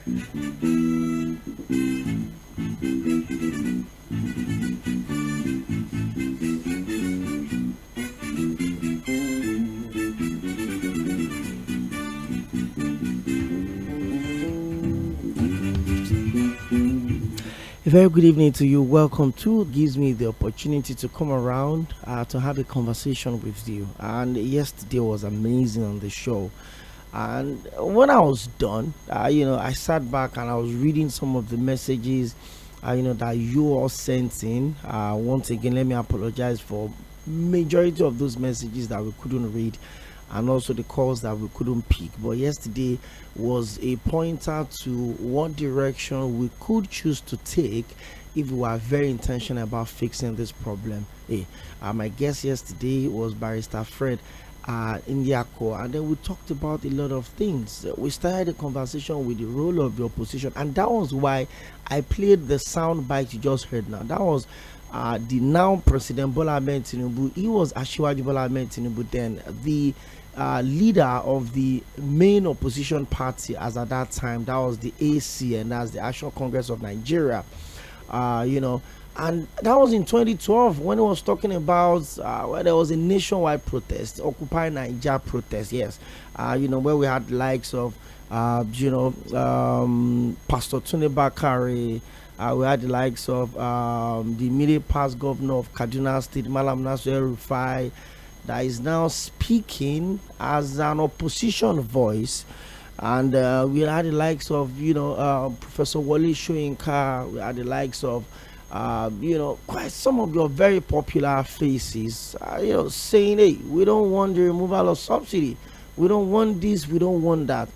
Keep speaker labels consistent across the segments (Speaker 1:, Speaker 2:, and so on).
Speaker 1: A very good evening to you. Welcome to. It gives me the opportunity to come around to have a conversation with you. And yesterday was amazing on the show. And when I was done, I sat back and I was reading some of the messages, that you all sent in. Once again, let me apologize for majority of those messages that we couldn't read, and also the calls that we couldn't pick. But yesterday was a pointer to what direction we could choose to take if we were very intentional about fixing this problem. My guest yesterday was Barrister Fred Indiako, and then we talked about a lot of things. We started a conversation with the role of the opposition, and that was why I played the sound bite you just heard now. That was the now President Bola Ahmed Tinubu. He was Asiwaju Bola Ahmed Tinubu, then the leader of the main opposition party as at that time. That was the AC, and that's the National Congress of Nigeria. And that was in 2012 when he was talking about where there was a nationwide protest, Occupy Nigeria protest. Yes, where we had the likes of Pastor Tunde Bakare. We had the likes of the immediate past governor of Kaduna State, Malam Nasir El-Rufai, that is now speaking as an opposition voice. And we had the likes of, Professor Wole Soyinka. We had the likes of, quite some of your very popular faces, saying, hey, we don't want the removal of subsidy. We don't want this, we don't want that.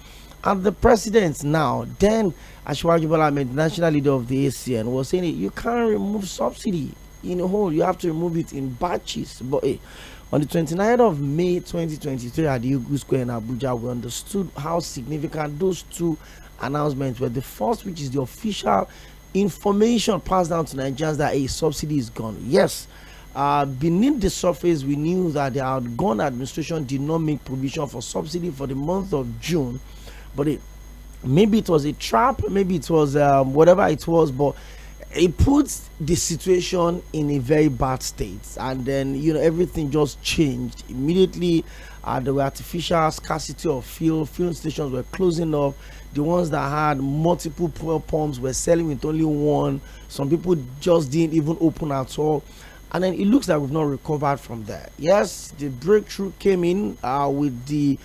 Speaker 1: And the president now, then Asiwaju Bola Ahmed, the national leader of the ACN, was saying, hey, you can't remove subsidy in a whole, you have to remove it in batches. But hey, on the 29th of May 2023 at the Ugu Square in Abuja, we understood how significant those two announcements were. The first, which is the official information passed down to Nigerians that a subsidy is gone. Yes, beneath the surface, we knew that the outgone administration did not make provision for subsidy for the month of June. But maybe it was a trap, maybe it was whatever it was, but it puts the situation in a very bad state. And then everything just changed immediately. There were artificial scarcity of fuel stations were closing up. The ones that had multiple fuel pumps were selling with only one. Some people just didn't even open at all. And then it looks like we've not recovered from there. Yes, the breakthrough came in with the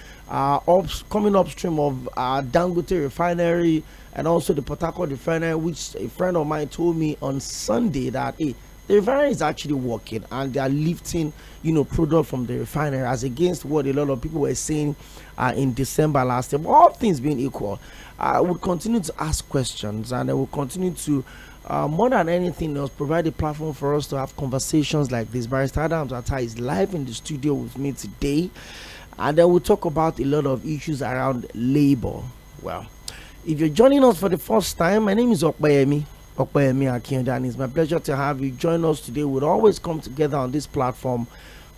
Speaker 1: coming upstream of Dangote refinery and also the Port Harcourt refinery, which a friend of mine told me on Sunday that the refinery is actually working and they are lifting product from the refinery, as against what a lot of people were saying in December last year. But all things being equal, I would continue to ask questions, and I will continue to more than anything else, provide a platform for us to have conversations like this. Barrister Adams Atta is live in the studio with me today, and then we'll talk about a lot of issues around labor. Well, if you're joining us for the first time, my name is Ōkpeyèmí Akínyẹ̀dé, and it's my pleasure to have you join us today. We'll always come together on this platform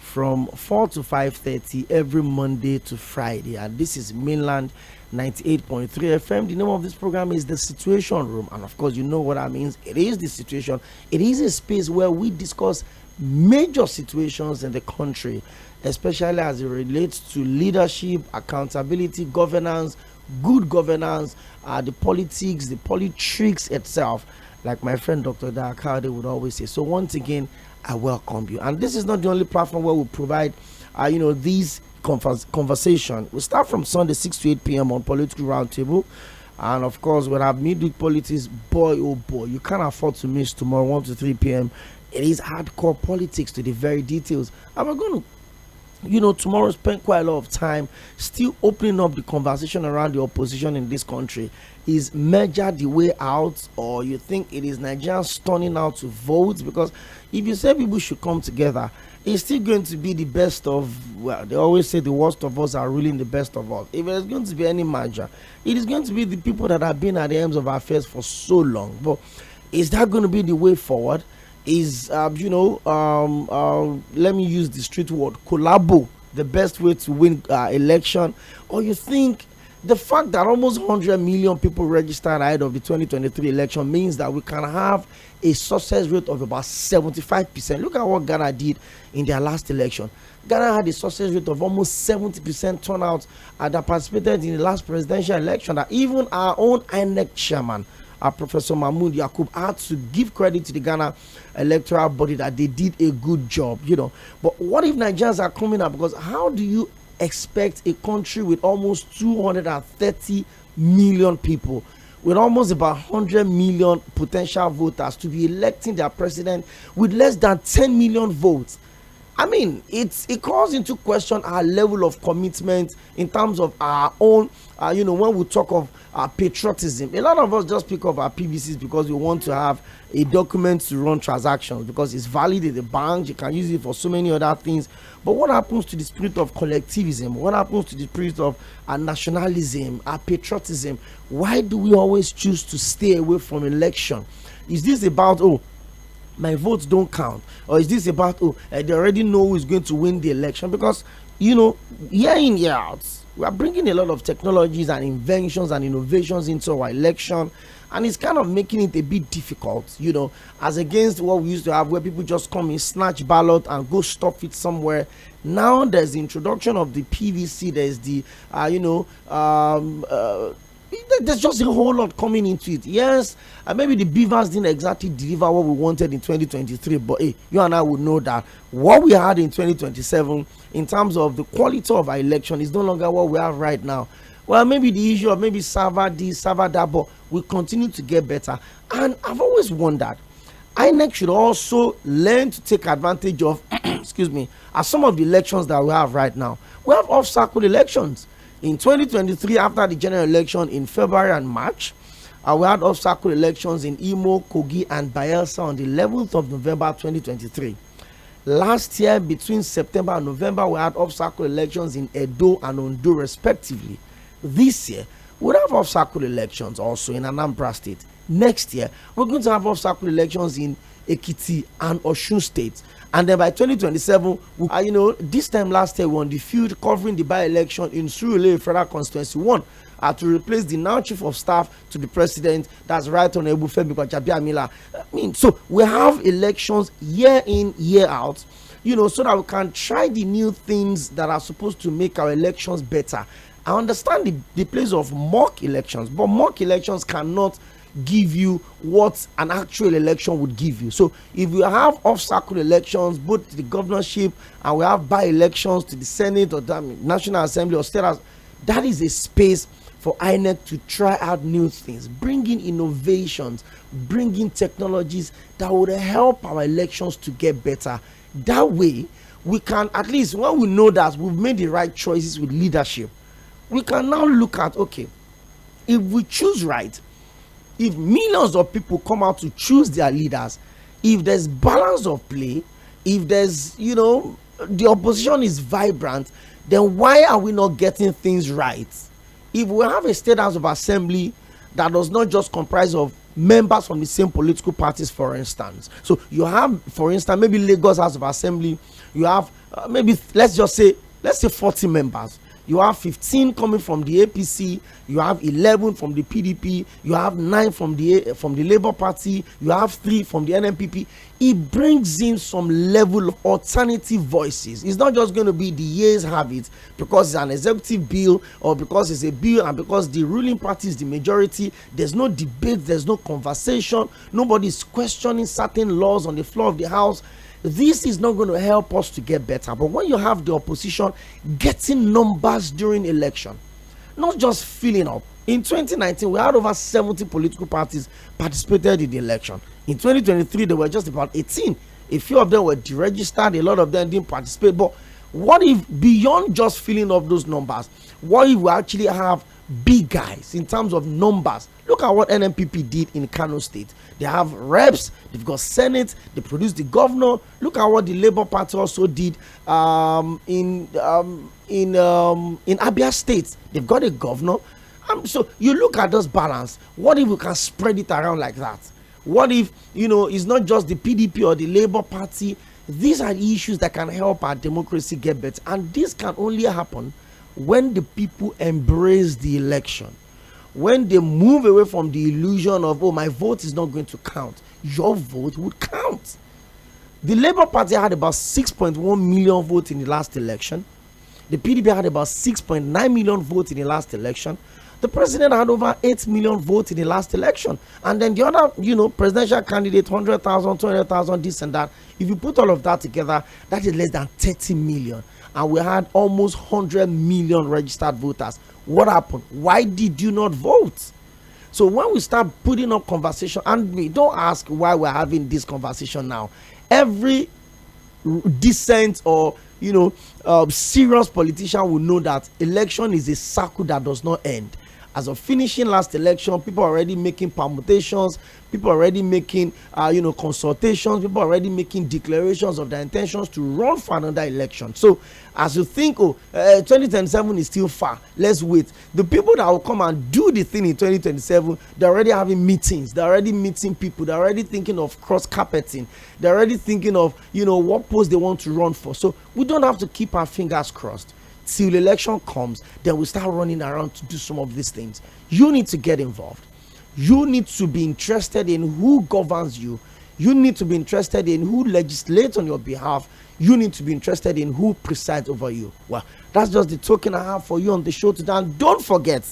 Speaker 1: from 4 to 5:30 every Monday to Friday, and this is Mainland 98.3 FM. The name of this program is The Situation Room, and of course you know what that means. It is the situation. It is a space where we discuss major situations in the country, especially as it relates to leadership, accountability, governance, good governance, the politics, the politricks itself, like my friend Dr. Dakade would always say. So once again, I welcome you. And this is not the only platform where we provide these conversation. We start from Sunday 6 to 8 p.m. on Political Roundtable, and of course we'll have midweek politics. Boy oh boy, you can't afford to miss tomorrow 1 to 3 p.m. It is hardcore politics to the very details, and we're going to tomorrow spend quite a lot of time still opening up the conversation around the opposition in this country. Is merger the way out, or you think it is Nigerians turning out to vote? Because if you say people should come together, it's still going to be the best of, well, they always say the worst of us are ruling the best of us. If there's going to be any merger, it is going to be the people that have been at the ends of our affairs for so long. But is that going to be the way forward? Is let me use the street word, collabo, the best way to win election? Or you think The fact that almost 100 million people registered ahead of the 2023 election means that we can have a success rate of about 75%. Look at what Ghana did in their last election. Ghana had a success rate of almost 70% turnout that participated in the last presidential election. That even our own INEC chairman, Professor Mahmoud Yakub, had to give credit to the Ghana electoral body that they did a good job, But what if Nigerians are coming up? Because how do you expect a country with almost 230 million people, with almost about 100 million potential voters, to be electing their president with less than 10 million votes? I mean, it calls into question our level of commitment in terms of our own, when we talk of patriotism. A lot of us just pick up our PVCs because we want to have a document to run transactions, because it's valid at the bank. You can use it for so many other things. But what happens to the spirit of collectivism? What happens to the spirit of our nationalism, our patriotism? Why do we always choose to stay away from election? Is this about, my votes don't count? Or is this about, they already know who is going to win the election? Because, year in, year out, we are bringing a lot of technologies and inventions and innovations into our election, and it's kind of making it a bit difficult, as against what we used to have, where people just come in, snatch ballot and go stuff it somewhere. Now there's the introduction of the PVC. There's the there's just a whole lot coming into it. Yes, maybe the beavers didn't exactly deliver what we wanted in 2023, but you and I would know that what we had in 2027 in terms of the quality of our election is no longer what we have right now. Well, maybe the issue of maybe server this, server that, but we continue to get better. And I've always wondered, INEC should also learn to take advantage of excuse me, as some of the elections that we have right now. We have off-cycle elections. In 2023, after the general election in February and March, we had off-cycle elections in Imo, Kogi, and Bayelsa on the 11th of November 2023. Last year, between September and November, we had off-cycle elections in Edo and Ondo, respectively. This year, we'll have off-cycle elections also in Anambra State. Next year, we're going to have off-cycle elections in Ekiti and Osun State. And then by 2027, this time last year, we were on the field covering the by-election in Sɪᴛᴜᴏ Federal Constituency 1 to replace the now Chief of Staff to the President, that's Right Honorable Femi Gbajabiamila. So we have elections year in, year out, so that we can try the new things that are supposed to make our elections better. I understand the place of mock elections, but mock elections cannot give you what an actual election would give you. So if we have off-cycle elections, both to the governorship, and we have by-elections to the Senate or the National Assembly or state, that is a space for INEC to try out new things, bring in innovations, bring in technologies that would help our elections to get better. That way, we can, at least when we know that we've made the right choices with leadership, we can now look at, okay, if we choose right, if millions of people come out to choose their leaders, if there's balance of play, if there's, the opposition is vibrant, then why are we not getting things right? If we have a state house of assembly that does not just comprise of members from the same political parties, for instance. So you have, for instance, maybe Lagos House of Assembly, you have maybe, let's say 40 members. You have 15 coming from the APC, you have 11 from the PDP, you have 9 from the Labour Party, you have 3 from the NNPP. It brings in some level of alternative voices. It's not just going to be the yeas have it because it's an executive bill or because it's a bill and because the ruling party is the majority. There's no debate, there's no conversation, nobody's questioning certain laws on the floor of the House. This is not going to help us to get better. But when you have the opposition getting numbers during election, not just filling up. In 2019, we had over 70 political parties participated in the election. In 2023, there were just about 18. A few of them were deregistered, a lot of them didn't participate. But what if, beyond just filling up those numbers, what if we actually have big guys in terms of numbers? Look at what NNPP did in Kano State. They have reps, they've got Senate, they produced the governor. Look at what the Labour Party also did in Abia State. They've got a governor. So you look at this balance. What if we can spread it around like that? What if, it's not just the PDP or the Labour Party? These are issues that can help our democracy get better. And this can only happen when the people embrace the election, when they move away from the illusion of, oh, my vote is not going to count, your vote would count. The Labour Party had about 6.1 million votes in the last election. The PDP had about 6.9 million votes in the last election. The president had over 8 million votes in the last election. And then the other, presidential candidate, 100,000, 200,000, this and that. If you put all of that together, that is less than 30 million. And we had almost 100 million registered voters. What happened? Why did you not vote? So when we start putting up conversation, and we don't ask why we're having this conversation now. Every decent or serious politician will know that election is a circle that does not end. As of finishing last election, people are already making permutations, people are already making consultations, people are already making declarations of their intentions to run for another election. So as you think, 2027 is still far, let's wait. The people that will come and do the thing in 2027, they're already having meetings, they're already meeting people, they're already thinking of cross carpeting, they're already thinking of what post they want to run for. So we don't have to keep our fingers crossed till election comes. Then we start running around to do some of these things. You need to get involved. You need to be interested in who governs you. You need to be interested in who legislates on your behalf. You need to be interested in who presides over you. Well, that's just the token I have for you on the show today. And don't forget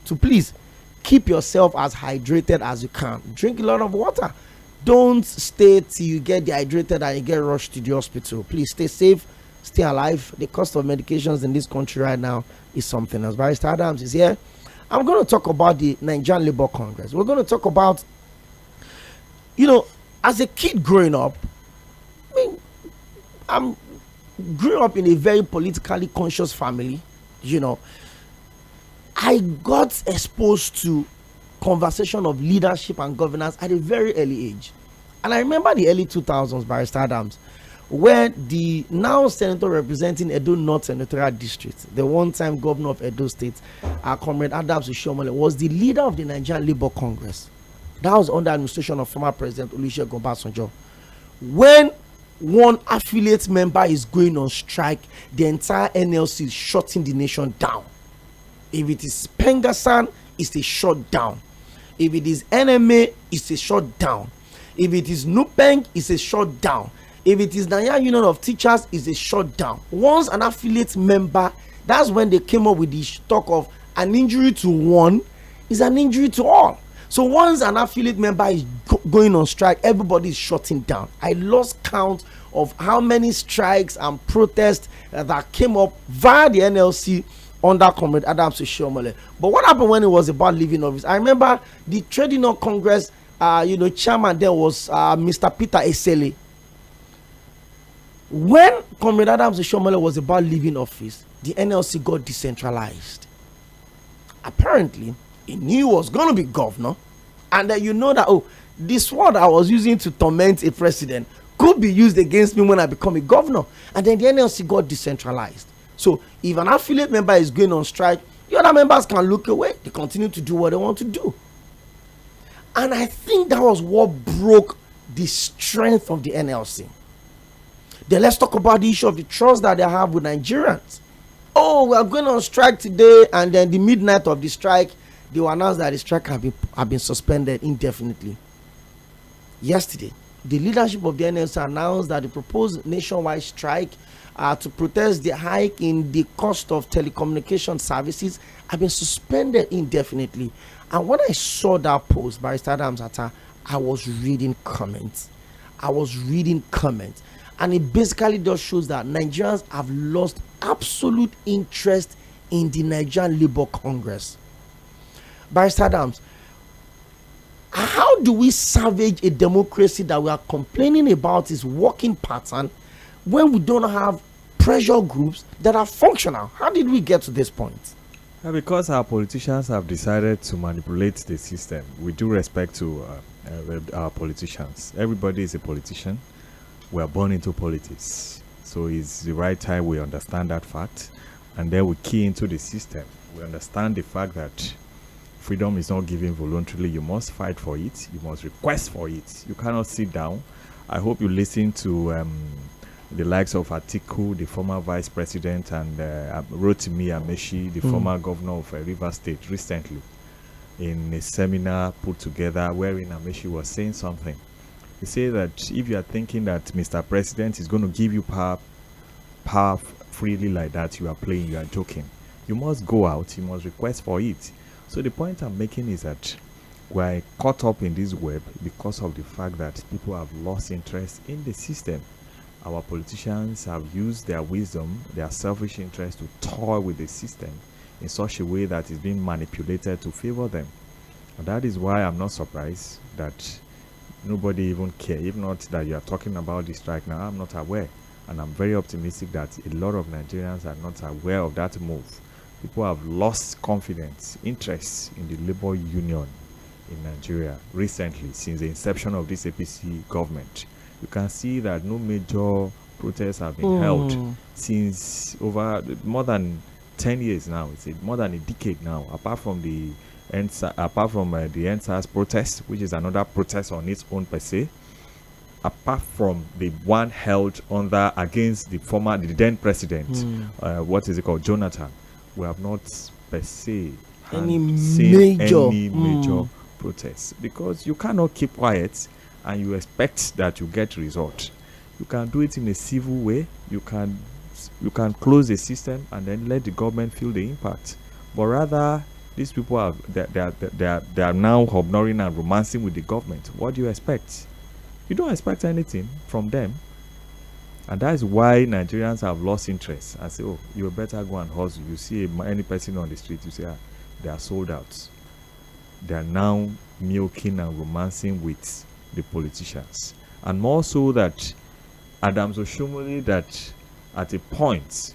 Speaker 1: to please keep yourself as hydrated as you can. Drink a lot of water. Don't stay till you get dehydrated and you get rushed to the hospital. Please stay safe, stay alive. The cost of medications in this country right now is something else. Barrister Adams is here. I'm going to talk about the Nigerian Labour Congress. We're going to talk about, as a kid growing up, I grew up in a very politically conscious family. I got exposed to conversation of leadership and governance at a very early age. And I remember the early 2000s, Barrister Adams, where the now senator representing Edo North Senatorial District, the one-time governor of Edo State, Comrade Adams Oshiomhole, was the leader of the Nigerian Labour Congress. That was under administration of former President Olusegun Obasanjo. When one affiliate member is going on strike, the entire NLC is shutting the nation down. If it is Pengasan, it's a shutdown. If it is NMA, it's a shutdown. If it is Nupeng, it's a shutdown. If it is Nigerian Union of Teachers, it's a shutdown. Once an affiliate member, that's when they came up with the talk of an injury to one is an injury to all. So once an affiliate member is going on strike, everybody is shutting down. I lost count of how many strikes and protests that came up via the NLC under Comrade Adams Oshiomhole. But what happened when it was about leaving office? I remember the Trade Union Congress, chairman there was Mr. Peter Esele. When Comrade Adams Oshiomhole was about leaving office, the NLC got decentralized. Apparently, he knew he was going to be governor, and then that this word I was using to torment a president could be used against me when I become a governor. And then the NLC got decentralized. So if an affiliate member is going on strike, the other members can look away. They continue to do what they want to do. And I think that was what broke the strength of the NLC. Then let's talk about the issue of the trust that they have with Nigerians. Oh, we are going on strike today, and then the midnight of the strike, they will announce that the strike have been suspended indefinitely. Yesterday, the leadership of the NLC announced that the proposed nationwide strike to protest the hike in the cost of telecommunication services have been suspended indefinitely. And when I saw that post, Barrister Adams Atta, I was reading comments. And it basically just shows that Nigerians have lost absolute interest in the Nigerian Labour Congress. Barrister Adams, how do we salvage a democracy that we are complaining about its working pattern when we don't have pressure groups that are functional? How did we get to this point?
Speaker 2: Because our politicians have decided to manipulate the system. With due respect to our politicians, everybody is a politician. We are born into politics, so it's the right time we understand that fact, and then we key into the system. We understand the fact that freedom is not given voluntarily. You must fight for it. You must request for it. You cannot sit down. I hope you listen to the likes of 𝐓𝐡𝐞, the former vice president, and Rotimi Amaechi, the former governor of Rivers State, recently in a seminar put together wherein Amaechi was saying something. He said that if you are thinking that Mr. President is going to give you power freely like that, you are playing, you are joking. You must go out, you must request for it. So the point I'm making is that we are caught up in this web because of the fact that people have lost interest in the system. Our politicians have used their wisdom, their selfish interest to toy with the system in such a way that is being manipulated to favor them. And that is why I'm not surprised that nobody even care. If not that you are talking about this strike now, I'm not aware. And I'm very optimistic that a lot of Nigerians are not aware of that move. People have lost confidence, interest in the labor union in Nigeria recently, since the inception of this APC government. You can see that no major protests have been held since over more than 10 years now. It's more than a decade now, apart from the NSAS protest, which is another protest on its own per se, apart from the one held against the then president, Jonathan. We have not per se seen any major protests, because you cannot keep quiet and you expect that you get result. You can do it in a civil way. You can close the system and then let the government feel the impact. But rather, these people they are now hobnobbing and romancing with the government. What do you expect? You don't expect anything from them. And that is why Nigerians have lost interest and say, oh, you better go and hustle. You see any person on the street, you say, they are sold out. They are now milking and romancing with the politicians. And more so that Adams Oshomole, that at a point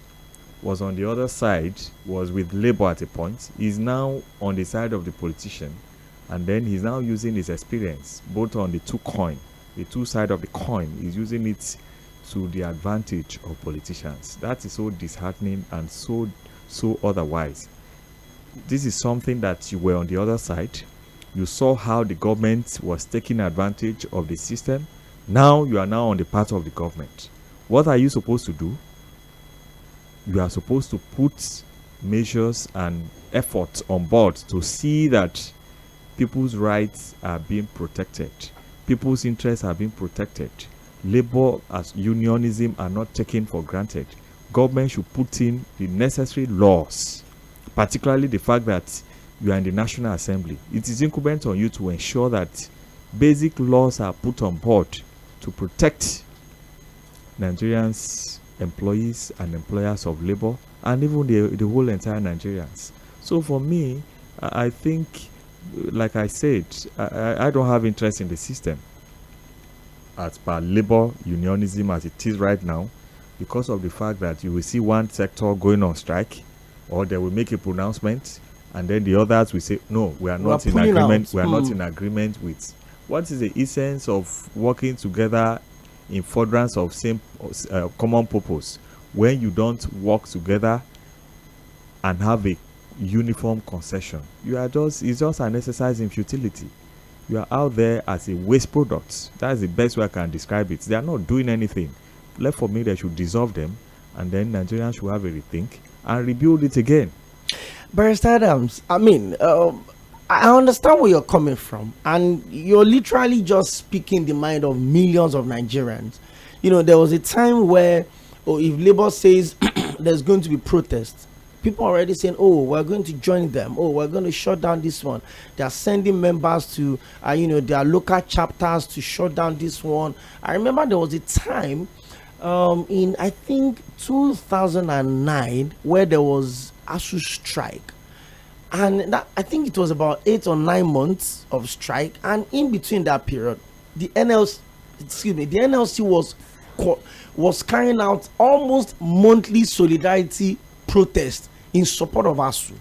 Speaker 2: was on the other side, was with Labour at a point, is now on the side of the politician. And then he's now using his experience, both on the two sides of the coin. He's using it to the advantage of politicians. That is so disheartening and so otherwise. This is something that you were on the other side. You saw how the government was taking advantage of the system. Now you are now on the part of the government. What are you supposed to do? You are supposed to put measures and efforts on board to see that people's rights are being protected. People's interests are being protected. Labor as unionism are not taken for granted. Government should put in the necessary laws, particularly the fact that you are in the National Assembly. It is incumbent on you to ensure that basic laws are put on board to protect Nigerians, employees and employers of labor, and even the whole entire Nigerians. So for me, I think, like I said, I don't have interest in the system as per labor unionism as it is right now, because of the fact that you will see one sector going on strike, or they will make a pronouncement, and then the others will say, no, we are not in agreement. We are not in agreement with. What is the essence of working together in furtherance of same common purpose when you don't work together and have a uniform concession? It's just an exercise in futility. You are out there as a waste product. That's the best way I can describe it. They are not doing anything. Left for me, they should dissolve them, and then Nigerians should have a rethink and rebuild it again.
Speaker 1: Barrister Adams, I mean, I understand where you're coming from, and you're literally just speaking the mind of millions of Nigerians. You know, there was a time where, if Labour says there's going to be protests, people are already saying, oh, we're going to join them. Oh, we're going to shut down this one. They are sending members to, their local chapters to shut down this one. I remember there was a time in, I think, 2009, where there was ASUU strike. And I think it was about 8 or 9 months of strike. And in between that period, the NLC was carrying out almost monthly solidarity protest in support of ASUU.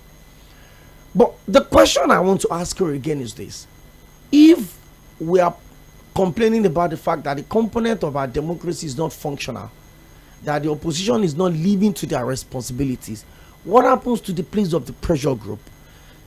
Speaker 1: But the question I want to ask you again is this: if we are complaining about the fact that the component of our democracy is not functional, that the opposition is not living to their responsibilities, what happens to the place of the pressure group?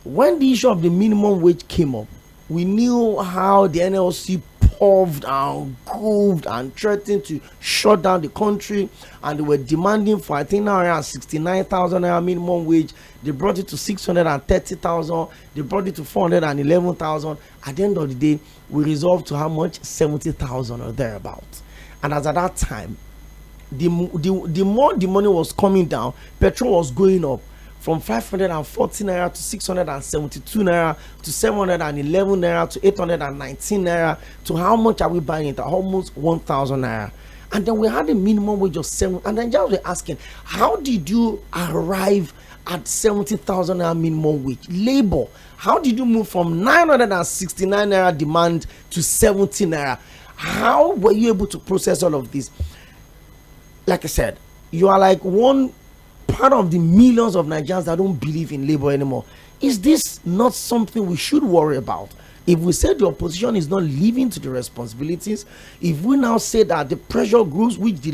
Speaker 1: When the issue of the minimum wage came up, we knew how the NLC huffed and goved and threatened to shut down the country, and they were demanding for, I think, now around 69,000 naira minimum wage. They brought it to 630,000. They brought it to 411,000. At the end of the day, we resolved to how much? 70,000 or thereabouts. And as at that time, the more the money was coming down, petrol was going up from 540 naira to 672 naira to 711 naira to 819 naira to how much are we buying it? Almost 1,000 naira. And then we had a minimum wage of 7. And then just were asking, how did you arrive at 70,000 naira minimum wage? Labor, how did you move from 969 naira demand to 70 naira? How were you able to process all of this? Like I said, you are like one part of the millions of Nigerians that don't believe in labor anymore. Is this not something we should worry about? If we say the opposition is not living to the responsibilities, if we now say that the pressure groups which the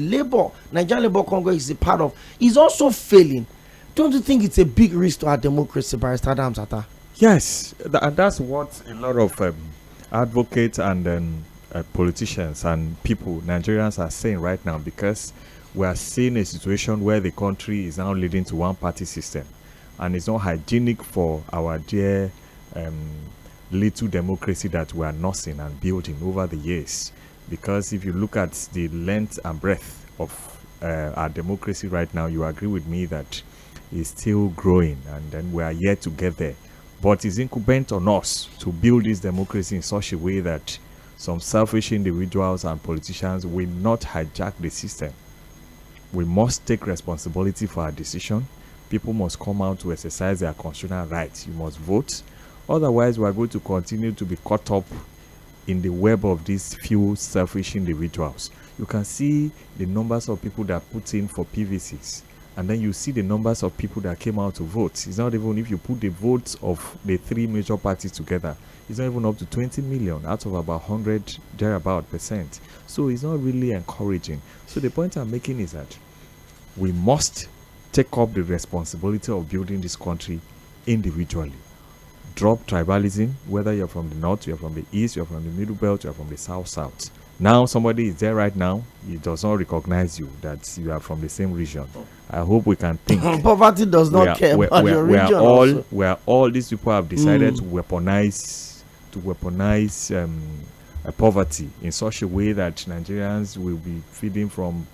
Speaker 1: Nigerian Labour Congress is a part of, is also failing, don't you think it's a big risk to our democracy, Barrister Adams Atta?
Speaker 2: Yes, and that's what a lot of advocates and politicians and people, Nigerians, are saying right now, because we are seeing a situation where the country is now leading to one party system, and it's not hygienic for our dear little democracy that we are nursing and building over the years. Because if you look at the length and breadth of our democracy right now, you agree with me that it's still growing, and then we are yet to get there. But it's incumbent on us to build this democracy in such a way that some selfish individuals and politicians will not hijack the system. We must take responsibility for our decision. People must come out to exercise their constitutional rights. You must vote. Otherwise, we are going to continue to be caught up in the web of these few selfish individuals. You can see the numbers of people that put in for PVCs, and then you see the numbers of people that came out to vote. It's not even, if you put the votes of the three major parties together, it's not even up to 20 million out of about 100 thereabout percent. So it's not really encouraging. So the point I'm making is that we must take up the responsibility of building this country individually. Drop tribalism, whether you're from the north, you're from the east, you're from the middle belt, you're from the south. Now somebody is there right now, he does not recognize you, that you are from the same region. I hope we can think.
Speaker 1: Poverty does not care about your region.
Speaker 2: We are all these people have decided to weaponize poverty in such a way that Nigerians will be feeding from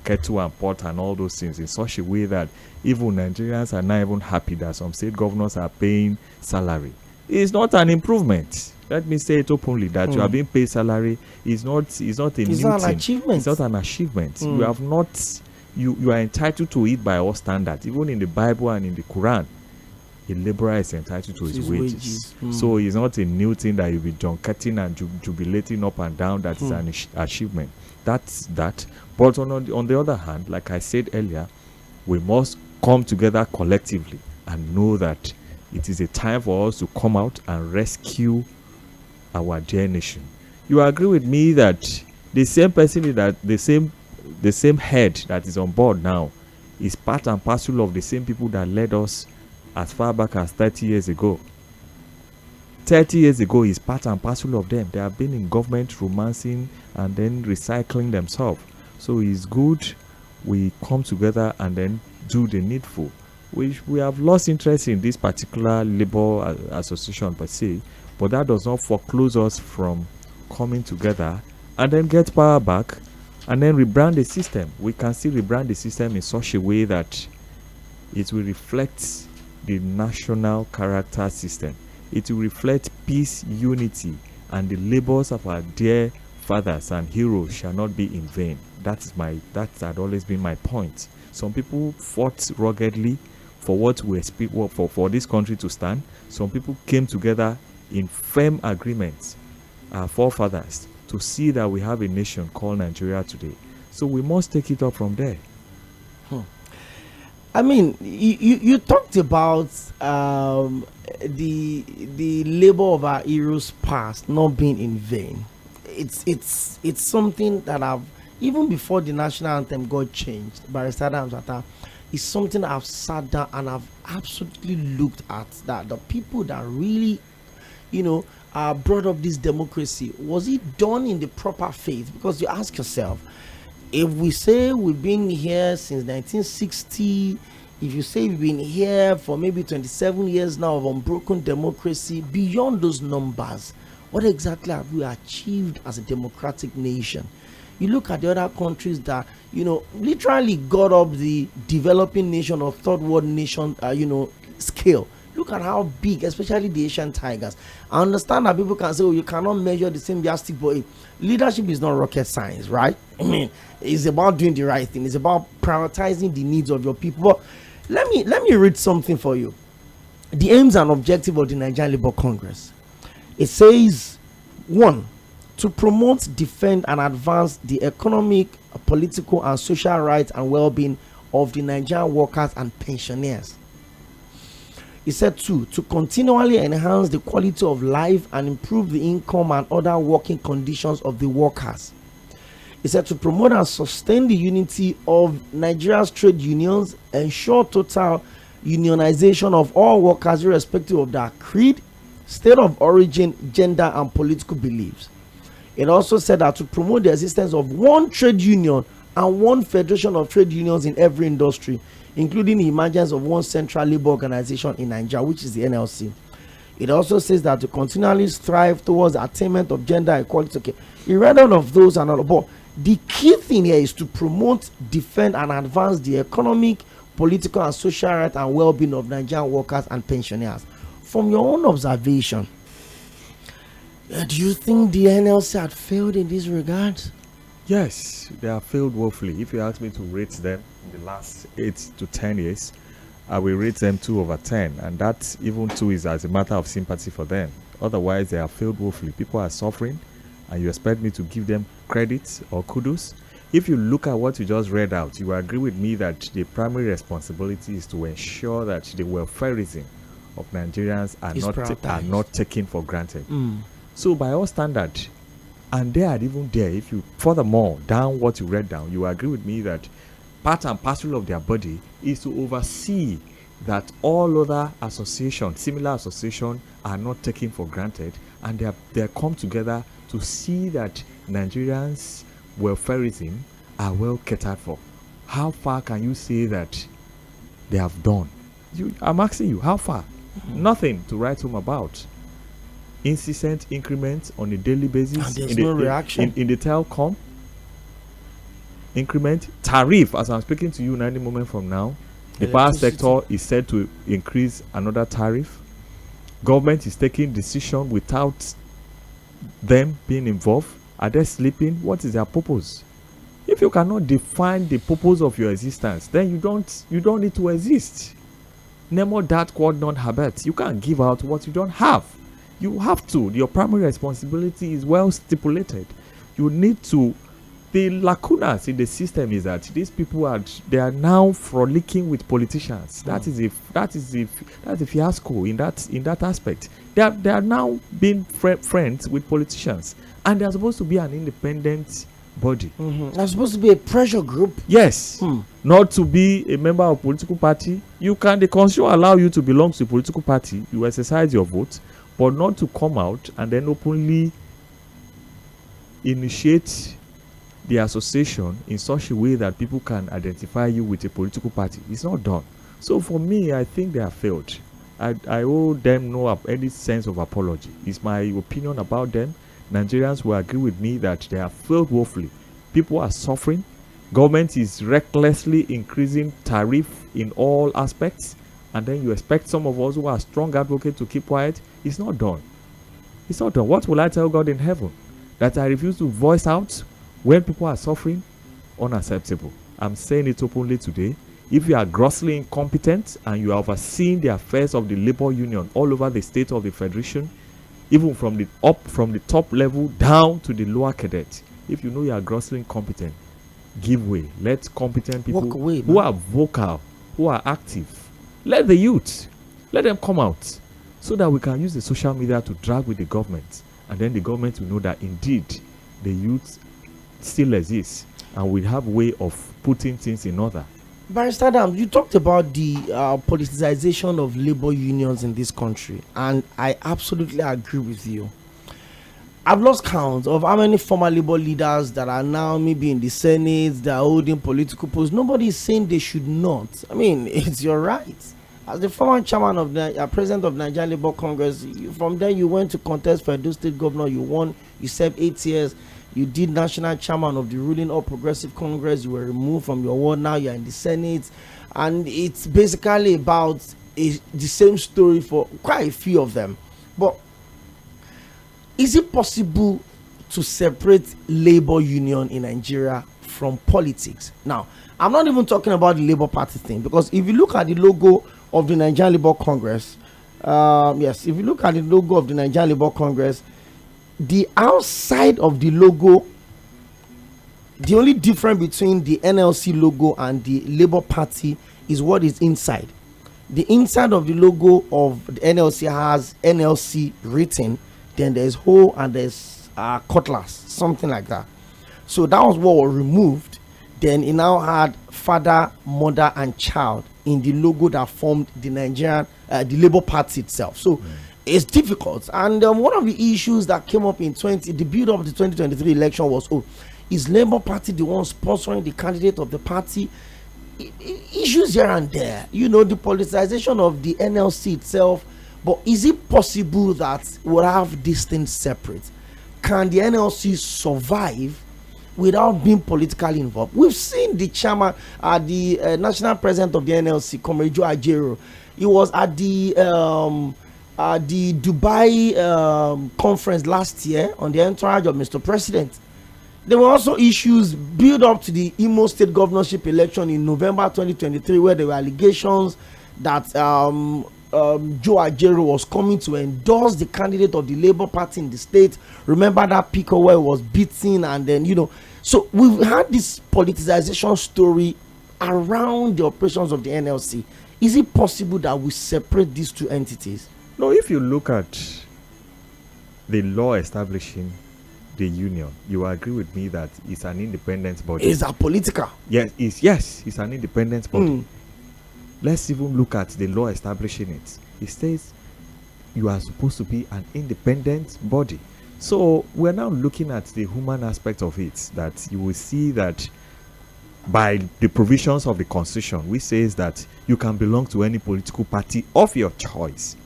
Speaker 2: kettle and pot and all those things, in such a way that even Nigerians are not even happy that some state governors are paying salary. It's not an improvement. Let me say it openly, that you are being paid salary is not a new thing. It's not an achievement. You have not, you are entitled to it by all standards. Even in the Bible and in the Quran, a laborer is entitled to his wages. So it's not a new thing that you'll be junketing and jubilating up and down. That is an achievement. That's that. But on the other hand, like I said earlier, we must come together collectively and know that it is a time for us to come out and rescue our dear nation. You agree with me that the same person, that the same head that is on board now is part and parcel of the same people that led us as far back as 30 years ago. 30 years ago is part and parcel of them. They have been in government romancing and then recycling themselves. So it's good we come together and then do the needful. We have lost interest in this particular labor association per se, but that does not foreclose us from coming together and then get power back and then rebrand the system. We can still rebrand the system in such a way that it will reflect the national character system. It will reflect peace, unity, and the labors of our dear fathers and heroes shall not be in vain. That had always been my point. Some people fought ruggedly for what we expect for this country to stand. Some people came together in firm agreements, our forefathers, to see that we have a nation called Nigeria today. So we must take it up from there.
Speaker 1: I mean, you talked about the labor of our heroes past not being in vain. It's something that I've, even before the national anthem got changed, Barrister Adams Atta, is something I've sat down and I've absolutely looked at, that the people that really, brought up this democracy, was it done in the proper faith? Because you ask yourself, if we say we've been here since 1960, if you say we've been here for maybe 27 years now of unbroken democracy, beyond those numbers, what exactly have we achieved as a democratic nation? You look at the other countries that, literally got up the developing nation or third world nation, scale. Look at how big, especially the Asian tigers. I understand that people can say, you cannot measure the same yardstick, but leadership is not rocket science, right? I mean, it's about doing the right thing. It's about prioritizing the needs of your people. But let me read something for you. The aims and objective of the Nigerian Labour Congress. It says, 1, to promote, defend, and advance the economic, political, and social rights and well-being of the Nigerian workers and pensioners. He said 2, to continually enhance the quality of life and improve the income and other working conditions of the workers. He said to promote and sustain the unity of Nigeria's trade unions, ensure total unionization of all workers irrespective of their creed, state of origin, gender, and political beliefs. It also said that to promote the existence of one trade union and one federation of trade unions in every industry, including the emergence of one central labor organization in Nigeria, which is the NLC. It also says that to continually strive towards the attainment of gender equality. Okay, he read all of those and all, but the key thing here is to promote, defend, and advance the economic, political, and social rights and well-being of Nigerian workers and pensioners. From your own observation, do you think the NLC had failed in this regard?
Speaker 2: Yes, they have failed woefully. If you ask me to rate them in the last 8 to 10 years, I will rate them 2/10, and that even 2 is as a matter of sympathy for them. Otherwise, they have failed woefully. People are suffering, and you expect me to give them credit or kudos? If you look at what you just read out, you will agree with me that the primary responsibility is to ensure that the welfareism of Nigerians are not taken for granted. So by all standard, and they are even there, if you furthermore down what you read down, you agree with me that part and parcel of their body is to oversee that all other associations, similar associations, are not taken for granted, and they come together to see that Nigerians' welfareism are well catered for. How far can you say that they have done? I'm asking you, how far? Nothing to write home about. Incessant increments on a daily basis.
Speaker 1: And there's no reaction.
Speaker 2: In the telecom, increment, tariff, as I'm speaking to you in any moment from now, the power sector is said to increase another tariff. Government is taking decision without them being involved. Are they sleeping? What is their purpose? If you cannot define the purpose of your existence, then you don't need to exist. Nemo dat quod non habet. You can't give out what you don't have. You have to. Your primary responsibility is well stipulated. You need to. The lacunas in the system is that these people are now frolicking with politicians. That is a fiasco in that aspect. They are now being friends with politicians, and they are supposed to be an independent body.
Speaker 1: They're supposed to be a pressure group.
Speaker 2: Yes, not to be a member of a political party. The constitution allow you to belong to a political party. You exercise your vote, but not to come out and then openly initiate the association in such a way that people can identify you with a political party. It's not done. So for me, I think they have failed. I owe them no any sense of apology. It's my opinion about them. Nigerians will agree with me that they have failed woefully. People are suffering. Government is recklessly increasing tariff in all aspects, and then you expect some of us who are strong advocates to keep quiet. It's not done. It's not done. What will I tell God in heaven? That I refuse to voice out when people are suffering? Unacceptable. I'm saying it openly today. If you are grossly incompetent and you are overseeing the affairs of the labor union all over the state of the federation, even from the top level down to the lower cadet, if you know you are grossly incompetent, give way. Let competent people who are vocal, who are active, let the youth, let them come out, so that we can use the social media to drag with the government, and then the government will know that indeed the youth still exists, and we have a way of putting things in order.
Speaker 1: Barrister Adam, you talked about the politicization of labor unions in this country, and I absolutely agree with you. I've lost count of how many former labor leaders that are now maybe in the Senate, that are holding political posts. Nobody is saying they should not. I mean, it's your right. As the former chairman of the president of Nigerian Labour Congress, from there you went to contest for Edo State governor. You won. You served 8 years. You did national chairman of the ruling All Progressive Congress. You were removed from your ward. Now you're in the Senate, and it's basically about the same story for quite a few of them. But is it possible to separate labor union in Nigeria from politics? Now, I'm not even talking about the Labour Party thing, because if you look at the logo of the Nigerian Labour Congress, if you look at the logo of the Nigerian Labour Congress, the outside of the logo, the only difference between the NLC logo and the Labour Party is what is inside. The inside of the logo of the NLC has NLC written, then there's hoe and there's cutlass, something like that. So that was what was removed. Then it now had father, mother, and child in the logo that formed the Nigerian, the Labour Party itself. So it's difficult. And one of the issues that came up in the build up of the 2023 election was, is Labour Party the one sponsoring the candidate of the party? Issues here and there, the politicization of the NLC itself. But is it possible that we'll have these things separate? Can the NLC survive without being politically involved? We've seen the chairman, the national president of the NLC, Comrade Joe Ajero. He was at the Dubai conference last year on the entourage of Mr. President. There were also issues built up to the Imo State governorship election in November 2023, where there were allegations that Joe Ajero was coming to endorse the candidate of the Labour Party in the state. Remember that Pico where he was beaten, and then so we've had this politicization story around the operations of the NLC. Is it possible that we separate these two entities?
Speaker 2: No, if you look at the law establishing the union, you agree with me that it's an independent body.
Speaker 1: Is that political?
Speaker 2: Yes, it's an independent body. Let's even look at the law establishing it. It says you are supposed to be an independent body. So we're now looking at the human aspect of it, that you will see that by the provisions of the Constitution, which says that you can belong to any political party of your choice.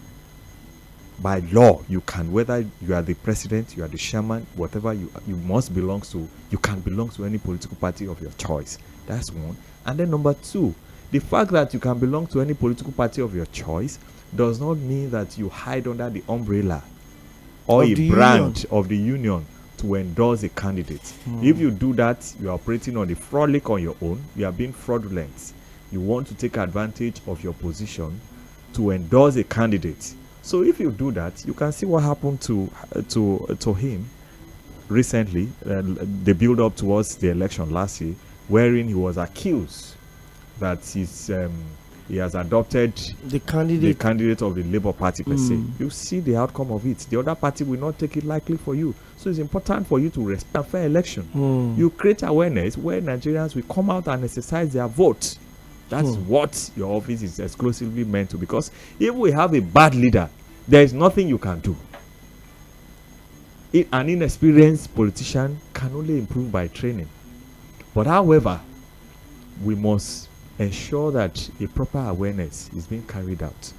Speaker 2: By law, you can, whether you are the president, you are the chairman, whatever you must belong to, you can belong to any political party of your choice. That's one. And then number two, the fact that you can belong to any political party of your choice does not mean that you hide under the umbrella or a brand of the union to endorse a candidate. If you do that, you are operating on the frolic on your own. You are being fraudulent. You want to take advantage of your position to endorse a candidate. So if you do that, you can see what happened to him recently, the build up towards the election last year, wherein he was accused that he has adopted the candidate of the Labour Party per se. You see the outcome of it. The other party will not take it lightly for you. So it's important for you to respect a fair election. You create awareness where Nigerians will come out and exercise their vote. That's what your office is exclusively meant to. Because if we have a bad leader, there is nothing you can do. An inexperienced politician can only improve by training. But however, we must ensure that a proper awareness is being carried out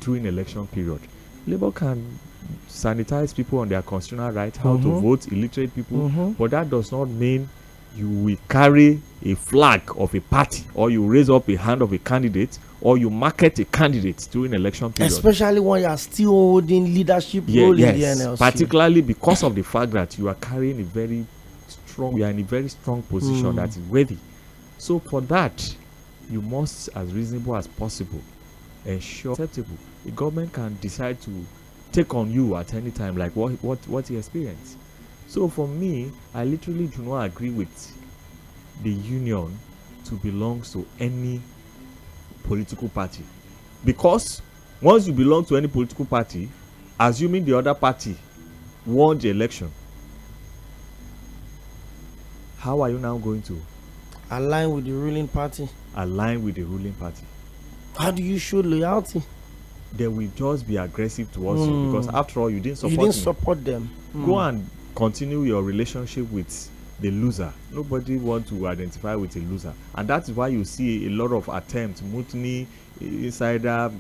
Speaker 2: during election period. Labour can sanitize people on their constitutional right, how to vote, illiterate people, but that does not mean you will carry a flag of a party, or you raise up a hand of a candidate, or you market a candidate during election period.
Speaker 1: Especially when you are still holding leadership role in the NLC.
Speaker 2: Particularly because of the fact that you are carrying a very strong position that is worthy. So for that, you must, as reasonable as possible, ensure acceptable. The government can decide to take on you at any time, like what he experienced. So for me, I literally do not agree with the union to belong to any political party, because once you belong to any political party, assuming the other party won the election, how are you now going to
Speaker 1: Align with the ruling party.
Speaker 2: Align with the ruling party.
Speaker 1: How do you show loyalty?
Speaker 2: They will just be aggressive towards you, because after all, you didn't
Speaker 1: support them.
Speaker 2: Go and continue your relationship with the loser. Nobody wants to identify with a loser, and that is why you see a lot of attempts, mutiny, insider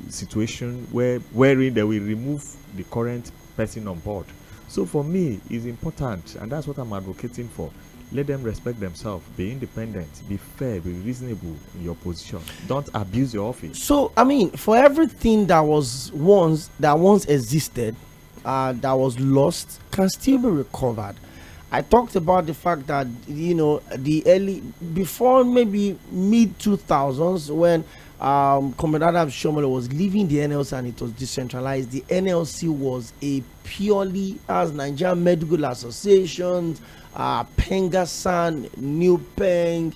Speaker 2: situation wherein they will remove the current person on board. So for me, it's important, and that's what I'm advocating for. Let them respect themselves, be independent, be fair, be reasonable in your position. Don't abuse your office.
Speaker 1: So, I mean, for everything that once existed, that was lost, can still be recovered. I talked about the fact that, before maybe mid 2000s, when Comrade Eshomole was leaving the NLC and it was decentralized, the NLC was a purely as Nigerian Medical Association, Pengasan, New Peng,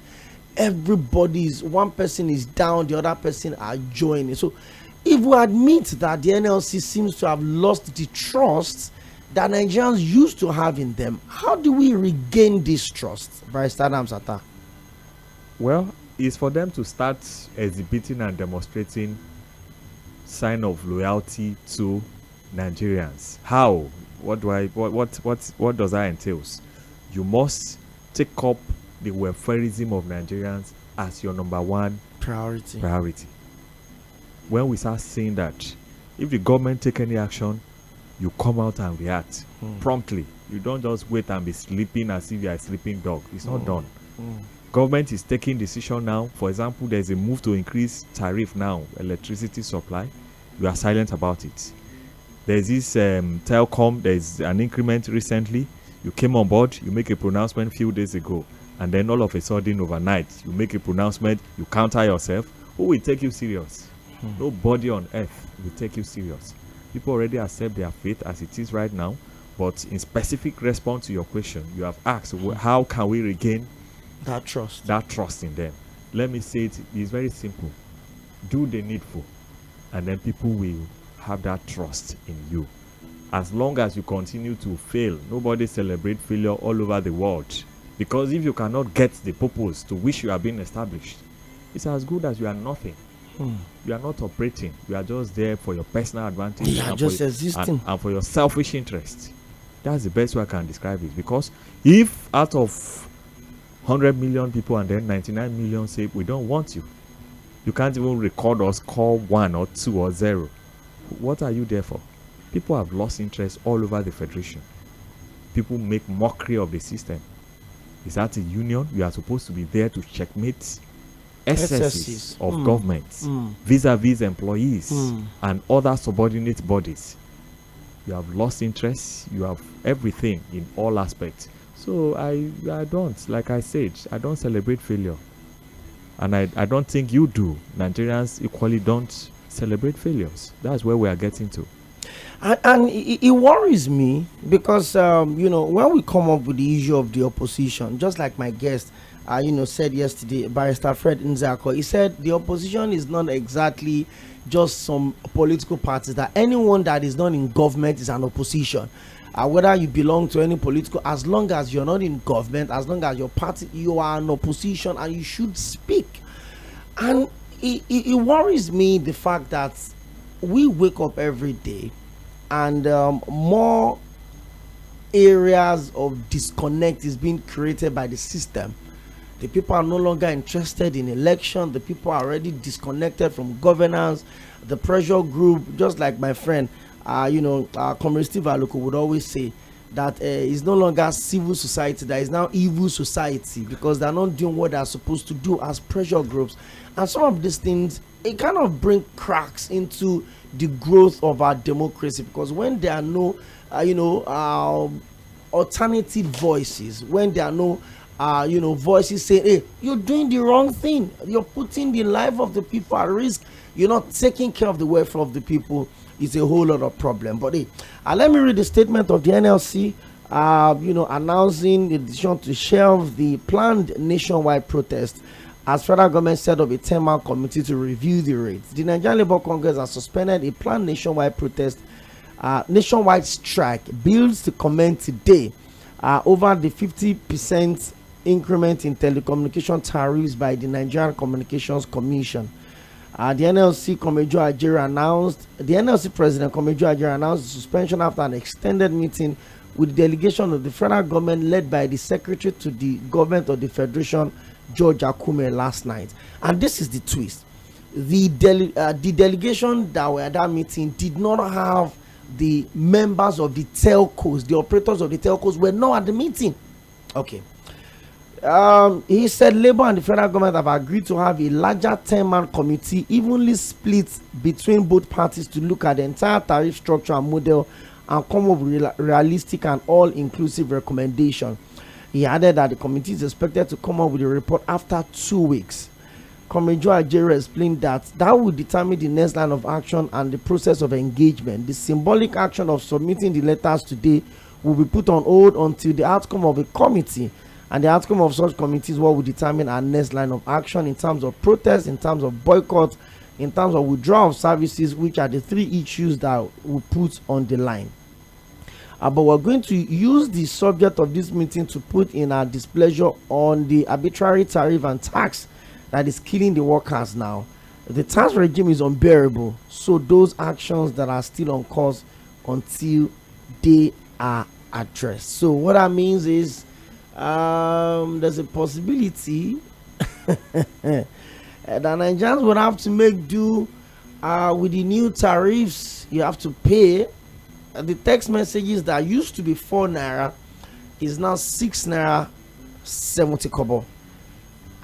Speaker 1: everybody's, one person is down, the other person are joining. So if we admit that the NLC seems to have lost the trust that Nigerians used to have in them, how do we regain this trust, Barrister Adams Atta?
Speaker 2: Well, it's for them to start exhibiting and demonstrating sign of loyalty to Nigerians. How? What does that entail? You must take up the welfareism of Nigerians as your number one
Speaker 1: priority.
Speaker 2: When we start saying that, if the government take any action, you come out and react promptly. You don't just wait and be sleeping as if you are a sleeping dog. It's not done. Government is taking decision now. For example, there's a move to increase tariff now, electricity supply. You are silent about it. There's this telecom, there's an increment recently. You came on board, you make a pronouncement a few days ago, and then all of a sudden overnight, you make a pronouncement, you counter yourself. Who will take you serious? Nobody on earth will take you serious. People already accept their fate as it is right now, but in specific response to your question, you have asked, how can we regain
Speaker 1: that trust
Speaker 2: in them? Let me say it is very simple. Do the needful, and then people will have that trust in you. As long as you continue to fail, nobody celebrate failure all over the world, because if you cannot get the purpose to which you are being established, it's as good as you are nothing. You are not operating. You are just there for your personal advantage.
Speaker 1: You are just existing.
Speaker 2: And for your selfish interest. That's the best way I can describe it. Because if out of 100 million people and then 99 million say, we don't want you, you can't even record us call 1 or 2 or 0. What are you there for? People have lost interest all over the federation. People make mockery of the system. Is that a union? You are supposed to be there to checkmate excesses of government vis-a-vis employees and other subordinate bodies. You have lost interest. You have everything in all aspects. So I don't, like I said, I don't celebrate failure. And I don't think you do. Nigerians equally don't celebrate failures. That's where we are getting to.
Speaker 1: And it worries me because, when we come up with the issue of the opposition, just like my guest, said yesterday, Barrister Fred Nzako, he said the opposition is not exactly just some political parties, that anyone that is not in government is an opposition. Whether you belong to any political, as long as you're not in government, as long as your party, you are an opposition and you should speak. And it worries me the fact that we wake up every day and more areas of disconnect is being created by the system. The people are no longer interested in election. The people are already disconnected from governance. The pressure group, just like my friend, Comrade Steve Aluko would always say that it's no longer civil society, that is now evil society, because they're not doing what they're supposed to do as pressure groups. And some of these things, it kind of bring cracks into the growth of our democracy, because when there are no, alternative voices, when there are no voices saying, hey, you're doing the wrong thing, you're putting the life of the people at risk, you're not taking care of the welfare of the people, it's a whole lot of problem. But hey, let me read the statement of the NLC, announcing the decision to shelve the planned nationwide protest as federal government set up a 10-man committee to review the rates. The Nigerian Labour Congress has suspended a planned nationwide protest, nationwide strike, bills to commence today over the 50% increment in telecommunication tariffs by the Nigerian Communications Commission. The NLC President Ǩomejo Ajero announced the suspension after an extended meeting with the delegation of the federal government led by the Secretary to the Government of the Federation, George Akume, last night. And this is the twist. The delegation that were at that meeting did not have the members of the telcos, the operators of the telcos were not at the meeting. Okay. He said Labour and the federal government have agreed to have a larger 10-man committee evenly split between both parties to look at the entire tariff structure and model and come up with realistic and all-inclusive recommendation. He added that the committee is expected to come up with a report after 2 weeks. Ǩomejo Ajero explained that will determine the next line of action and the process of engagement. The symbolic action of submitting the letters today will be put on hold until the outcome of a committee, and the outcome of such committees what will determine our next line of action in terms of protest, in terms of boycott, in terms of withdrawal of services, which are the 3 issues that we put on the line. But we're going to use the subject of this meeting to put in our displeasure on the arbitrary tariff and tax that is killing the workers now. The tax regime is unbearable, so those actions that are still on course until they are addressed. So what that means is there's a possibility that Nigerians would have to make do with the new tariffs. You have to pay. The text messages that used to be 4 naira is now 6 naira 70 kobo.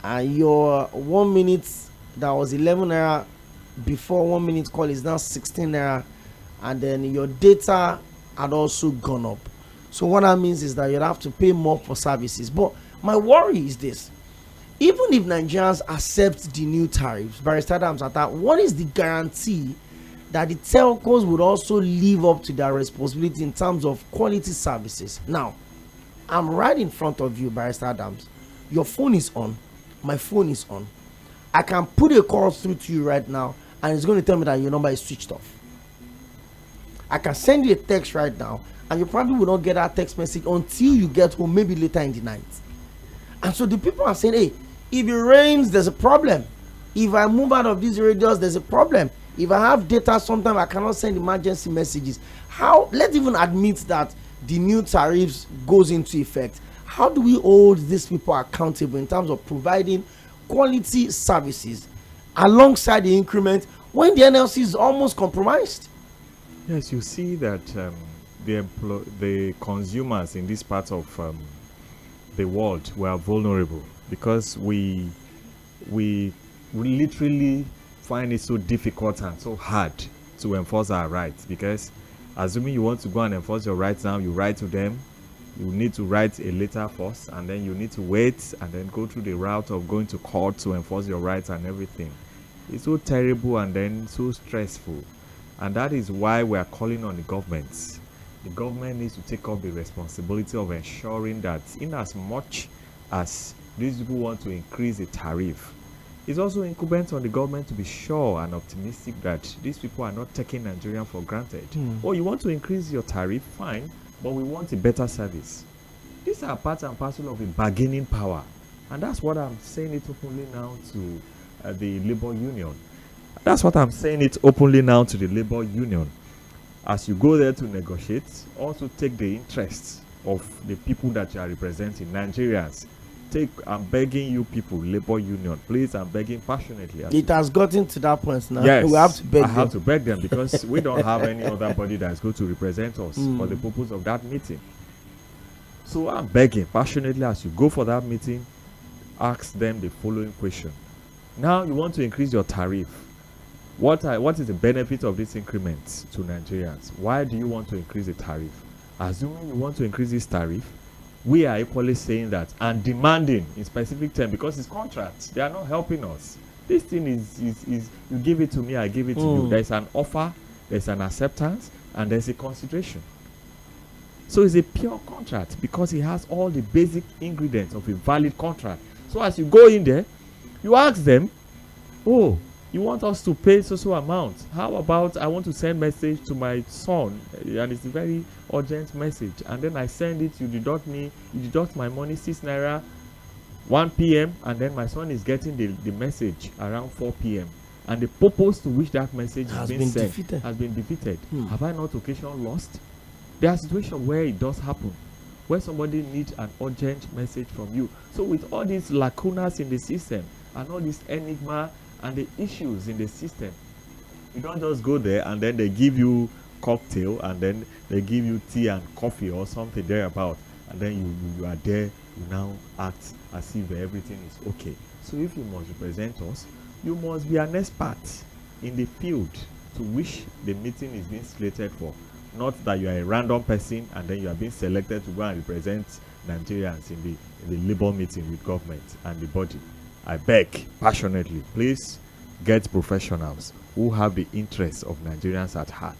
Speaker 1: And your 1 minute that was 11 naira before 1 minute call is now 16 naira, and then your data had also gone up. So what that means is that you'll have to pay more for services. But my worry is this: even if Nigerians accept the new tariffs, Barrister Adams, what is the guarantee that the telcos would also live up to their responsibility in terms of quality services? Now, I'm right in front of you, Barrister Adams. Your phone is on. My phone is on. I can put a call through to you right now, and it's going to tell me that your number is switched off. I can send you a text right now, and you probably will not get that text message until you get home, maybe later in the night. And so the people are saying, hey, if it rains, there's a problem. If I move out of these radios, there's a problem. If I have data, sometimes I cannot send emergency messages. How? Let's even admit that the new tariffs goes into effect. How do we hold these people accountable in terms of providing quality services alongside the increment when the NLC is almost compromised?
Speaker 2: Yes, you see that the consumers in this part of the world were vulnerable because we literally find it so difficult and so hard to enforce our rights, because assuming you want to go and enforce your rights now, you write to them, you need to write a letter first, and then you need to wait and then go through the route of going to court to enforce your rights and everything. It's so terrible and then so stressful, and that is why we are calling on the government. The government needs to take up the responsibility of ensuring that in as much as these people want to increase the tariff, it's also incumbent on the government to be sure and optimistic that these people are not taking Nigerian for granted. Oh, you want to increase your tariff? Fine, but we want a better service. These are part and parcel of a bargaining power, and that's what I'm saying it openly now to the labor union. That's what I'm saying it openly now to the labor union. As you go there to negotiate, also take the interests of the people that you are representing, Nigerians. I'm begging you people, labor union, please, I'm begging passionately.
Speaker 1: It has gotten to that point now.
Speaker 2: Yes,
Speaker 1: we have to beg
Speaker 2: I have to beg them, because we don't have any other body that is going to represent us for the purpose of that meeting. So I'm begging passionately, as you go for that meeting, ask them the following question. Now you want to increase your tariff. What is the benefit of this increment to Nigerians? Why do you want to increase the tariff? Assuming you want to increase this tariff, we are equally saying that and demanding in specific terms, because it's contracts. They are not helping us. This thing is you give it to me, I give it to you. There's an offer, there's an acceptance, and there's a consideration. So it's a pure contract because it has all the basic ingredients of a valid contract. So as you go in there, you ask them, oh, you want us to pay so amount. How about I want to send message to my son, and it's a very urgent message, and then I send it, you deduct my money 6 naira 1 p.m. and then my son is getting the message around 4 p.m. and the purpose to which that message has been sent has been defeated. Have I not occasionally lost? There are situations where it does happen, where somebody needs an urgent message from you. So with all these lacunas in the system and all this enigma and the issues in the system, you don't just go there and then they give you cocktail and then they give you tea and coffee or something thereabout, and then you are there, you now act as if everything is okay. So if you must represent us, you must be an expert in the field to which the meeting is being slated for. Not that you are a random person and then you are being selected to go and represent Nigerians in the labor meeting with government and the body. I beg passionately, please get professionals who have the interests of Nigerians at heart.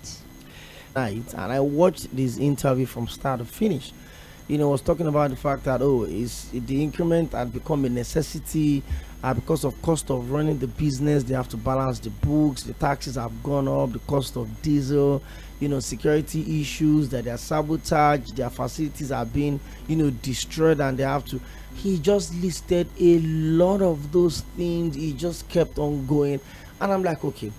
Speaker 1: Night, and I watched this interview from start to finish. Was talking about the fact that the increment had become a necessity because of cost of running the business. They have to balance the books, the taxes have gone up, the cost of diesel, security issues, that they are sabotaged, their facilities are being destroyed, and they have to. He just listed a lot of those things. He just kept on going, and I'm like, okay,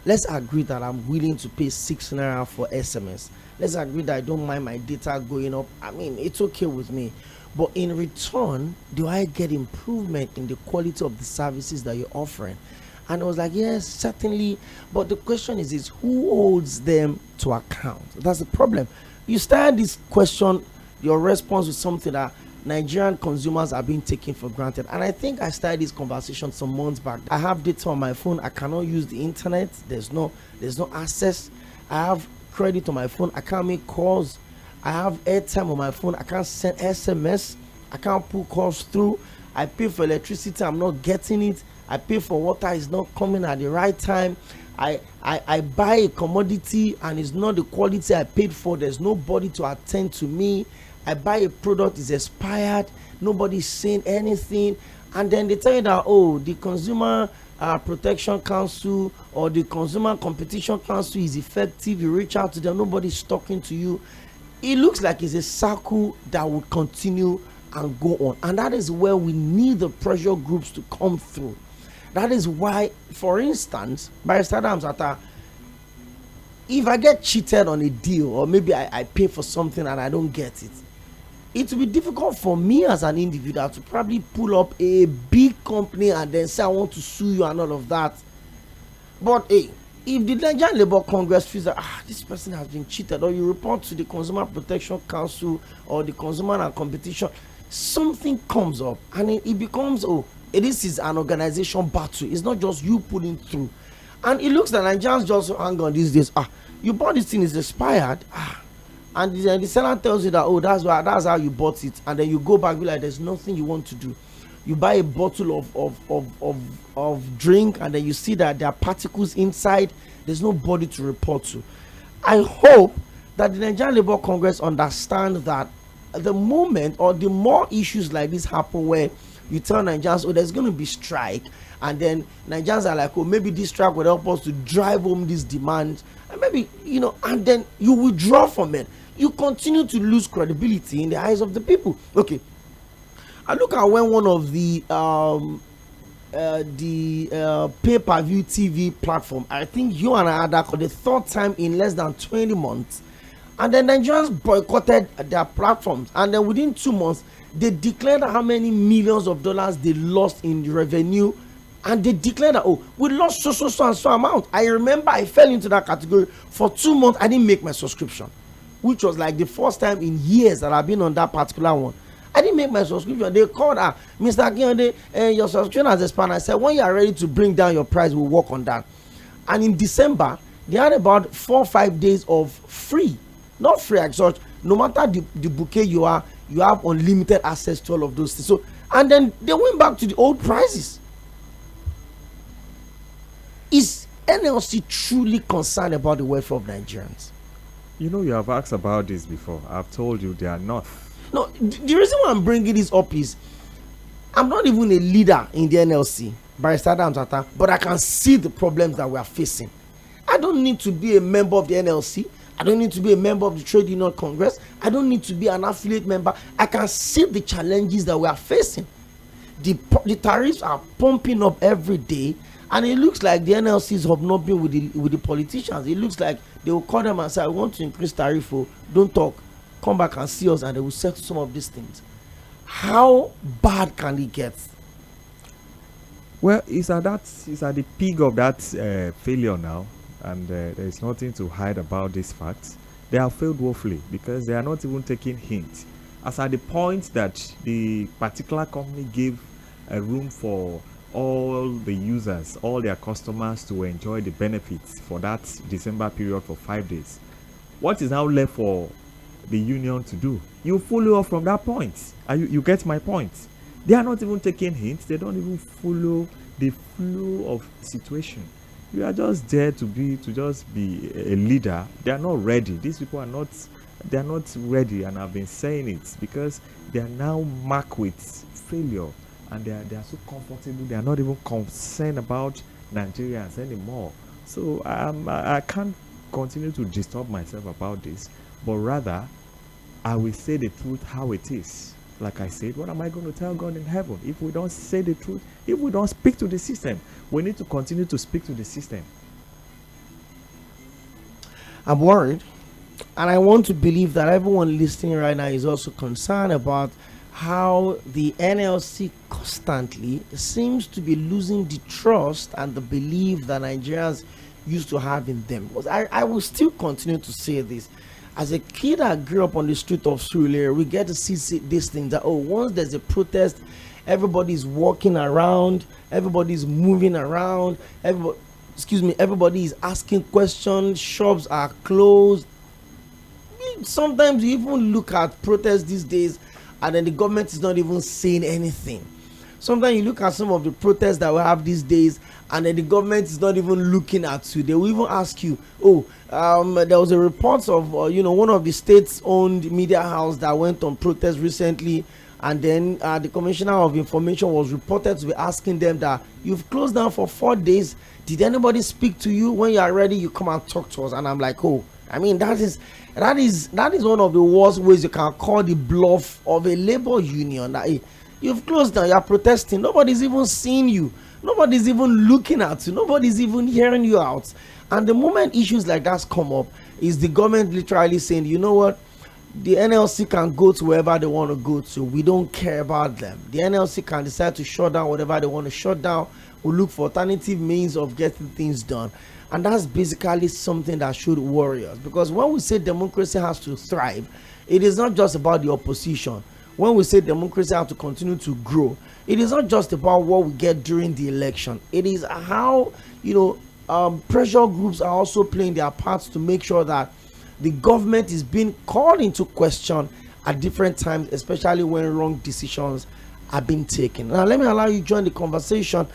Speaker 1: let's agree that I'm willing to pay 6 naira for SMS. Let's agree that I don't mind my data going up. I mean, it's okay with me. But in return, do I get improvement in the quality of the services that you're offering? And I was like, yes, certainly. But the question is who holds them to account? That's the problem. You start this question, your response with something that Nigerian consumers are being taken for granted. And I think I started this conversation some months back. I have data on my phone. I cannot use the internet. There's no access. I have credit on my phone. I can't make calls. I have airtime on my phone. I can't send SMS. I can't put calls through. I pay for electricity. I'm not getting it. I pay for water. It's not coming at the right time. I buy a commodity and it's not the quality I paid for. There's nobody to attend to me. I buy a product, it's expired. Nobody's saying anything. And then they tell you that, the Consumer Protection Council or the Consumer Competition Council is effective. You reach out to them, nobody's talking to you. It looks like it's a circle that will continue and go on. And that is where we need the pressure groups to come through. That is why, for instance, Barrister Adams, if I get cheated on a deal, or maybe I pay for something and I don't get it, it will be difficult for me as an individual to probably pull up a big company and then say I want to sue you and all of that. But if the Nigerian Labour Congress feels that this person has been cheated, or you report to the Consumer Protection Council or the Consumer and Competition, something comes up and it becomes this is an organization battle. It's not just you pulling through. And it looks like Nigerians just hang on these days. You bought this thing, is expired. And the seller tells you that that's how you bought it, and then you go back, be like, there's nothing you want to do. You buy a bottle of drink, and then you see that there are particles inside. There's nobody to report to. I hope that the Nigerian Labour Congress understand that the moment or the more issues like this happen, where you tell Nigerians, there's going to be strike, and then Nigerians are like, maybe this strike will help us to drive home this demand, and maybe and then you withdraw from it. You continue to lose credibility in the eyes of the people. Okay, I look at when one of the pay-per-view TV platform, I think you and I had that for the third time in less than 20 months, and then Nigerians boycotted their platforms, and then within 2 months they declared how many millions of dollars they lost in revenue, and they declared that we lost so amount. I remember I fell into that category. For 2 months I didn't make my subscription, which was like the first time in years that I've been on that particular one. I didn't make my subscription. They called Mr. Akínyẹ̀dé, your subscription has expired. I said, when you are ready to bring down your price, we'll work on that. And in December, they had about 4 or 5 days of free, not free as such. No matter the bouquet you are, you have unlimited access to all of those things. So, and then they went back to the old prices. Is NLC truly concerned about the welfare of Nigerians?
Speaker 2: You have asked about this before. I've told you they are not.
Speaker 1: No, the reason why I'm bringing this up is I'm not even a leader in the NLC, Barrister Adams, but I can see the problems that we are facing. I don't need to be a member of the NLC. I don't need to be a member of the Trade Union Congress. I don't need to be an affiliate member. I can see the challenges that we are facing. The tariffs are pumping up every day, and it looks like the NLCs have not been with the politicians. It looks like they will call them and say, I want to increase tariff, don't talk, come back and see us, and they will settle some of these things. How bad can it get?
Speaker 2: Well, it's at the peak of that failure now, and there is nothing to hide about this fact. They have failed woefully because they are not even taking hints. As at the point that the particular company gave a room for all the users, all their customers to enjoy the benefits for that December period for 5 days, what is now left for the union to do? You follow up from that point. You get my point? They are not even taking hints. They don't even follow the flow of the situation. You are just there to just be a leader. They are not ready. These people are not. They are not ready, and I've been saying it because they are now marked with failure, and they are so comfortable. They are not even concerned about Nigerians anymore. So I can't continue to disturb myself about this, but rather I will say the truth how it is. Like I said, what am I going to tell God in heaven if we don't say the truth? If we don't speak to the system, we need to continue to speak to the system.
Speaker 1: I'm worried, and I want to believe that everyone listening right now is also concerned about how the NLC constantly seems to be losing the trust and the belief that Nigerians used to have in them. Because I will still continue to say this. As a kid that grew up on the street of Surulere, we get to see these things that, once there's a protest, everybody's walking around, everybody's moving around, everybody is asking questions, shops are closed. Sometimes you even look at protests these days and then the government is not even saying anything. Sometimes you look at some of the protests that we have these days and then the government is not even looking at you. They will even ask you, there was a report of one of the state-owned media house that went on protest recently, and then the commissioner of information was reported to be asking them that, you've closed down for 4 days, did anybody speak to you? When you are ready, you come and talk to us. And I'm like, that is one of the worst ways you can call the bluff of a labor union. That you've closed down, you're protesting, nobody's even seeing you, nobody's even looking at you, nobody's even hearing you out. And the moment issues like that come up, is the government literally saying, you know what, the NLC can go to wherever they want to go to, we don't care about them. The NLC can decide to shut down whatever they want to shut down. We'll look for alternative means of getting things done. And that's basically something that should worry us, because when we say democracy has to thrive, it is not just about the opposition. When we say democracy has to continue to grow, it is not just about what we get during the election. It is how pressure groups are also playing their parts to make sure that the government is being called into question at different times, especially when wrong decisions are being taken. Now let me allow you to join the conversation.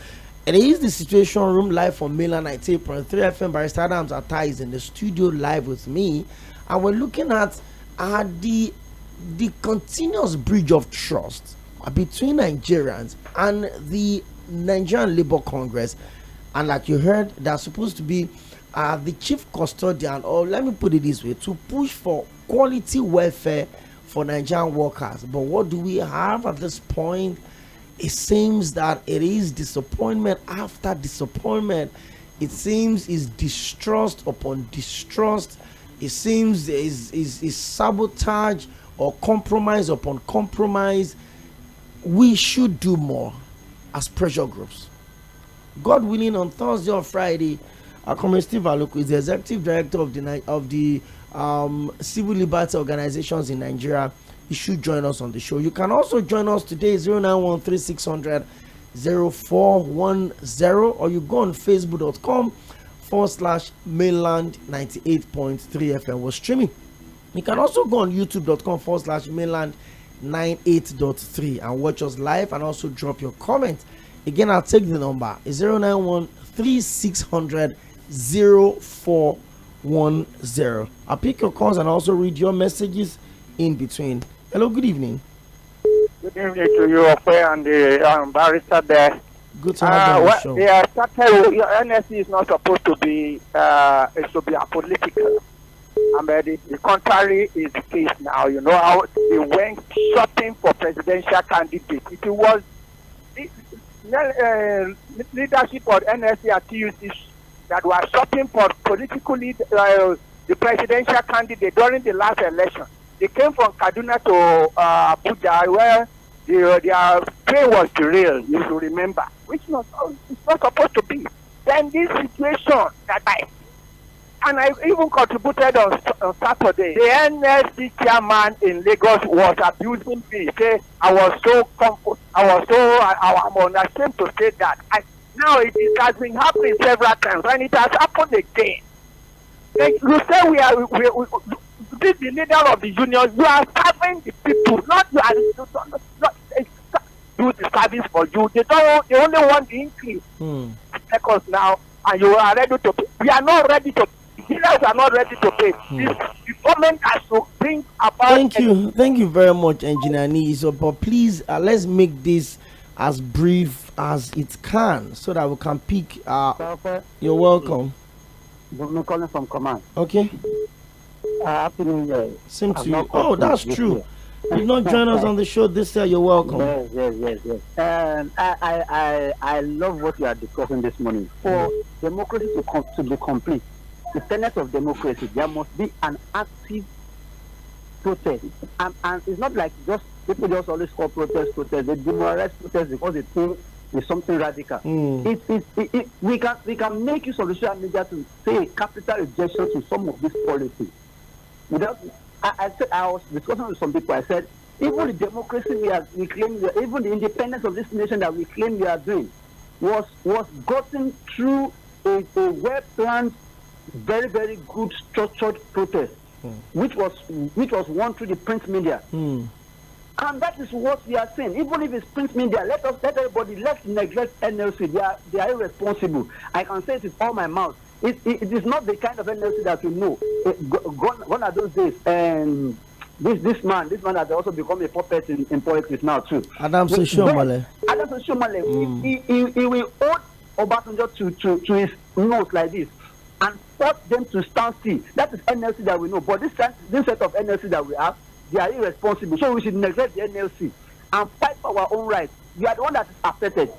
Speaker 1: It is the Situation Room live from Mainland 98.3 FM. Barrister Adams Atta is in the studio live with me, and we're looking at the continuous breach of trust between Nigerians and the Nigerian Labour Congress. And like you heard, they're supposed to be the chief custodian, or let me put it this way, to push for quality welfare for Nigerian workers. But what do we have at this point? It seems that it is disappointment after disappointment. It seems is distrust upon distrust. It seems is sabotage or compromise upon compromise. We should do more as pressure groups. God willing, on Thursday or Friday, Comrade Steve Aluko is the executive director of the civil liberty organizations in Nigeria. You should join us on the show. You can also join us today, 09136000410, or you go on facebook.com/mainland 98.3 FM. We're streaming. You can also go on youtube.com/mainland 98.3 and watch us live, and also drop your comment. Again, I'll take the number, 09136000410. I'll pick your calls and also read your messages in between. Hello, good evening.
Speaker 3: Good evening to you, and the barrister there.
Speaker 1: Good to have you on the show.
Speaker 3: Your NSC is not supposed to be apolitical. The contrary is the case now. You know how they went shopping for presidential candidates. If it was leadership of NSC and TUC that were shopping for political the presidential candidate during the last election. They came from Kaduna to Abuja, where their train was derailed, you should remember, which it's not supposed to be. Then this situation that I even contributed on Saturday. The NSC chairman in Lagos was abusing me. Say I'm unashamed to say that. Now it has been happening several times, and it has happened again. You say this is the leader of the union. You are serving the people, not do the service for you. They only want the increase. Because now, and you are ready to pay. We are not ready to. Dealers are not ready to pay. The government has to bring about.
Speaker 1: Thank you very much, Engineer Niso. But please, let's make this as brief as it can, so that we can pick. You're welcome.
Speaker 4: I'm calling from command.
Speaker 1: Okay.
Speaker 4: Happy New Year.
Speaker 1: Same to you. Oh, that's true. You did not join us on the show this year. You're welcome.
Speaker 4: Yes. I love what you are discussing this morning. For democracy to be complete, the tenets of democracy, there must be an active protest. And it's not like people just always call protest. They demoralize protest because they think it's something radical. We can make use of the social media to say capital rejection to some of these policies. I was discussing with some people. I said, even the democracy we claim, even the independence of this nation that we claim we are doing, was gotten through a well-planned, very, very good structured protest, which was won through the print media. And that is what we are saying. Even if it's print media, let's neglect NLC. They are irresponsible. I can say it with all my mouth. It is not the kind of NLC that we know. Gone are those days. And this man has also become a puppet in politics now too.
Speaker 1: Sɪᴛᴜᴜᴛᴇʀ
Speaker 4: He will hold Obasanjo to his nose like this and force them to stand still. That is NLC that we know. But this set of NLC that we have, they are irresponsible. So we should neglect the NLC and fight for our own rights. We are the one that is affected.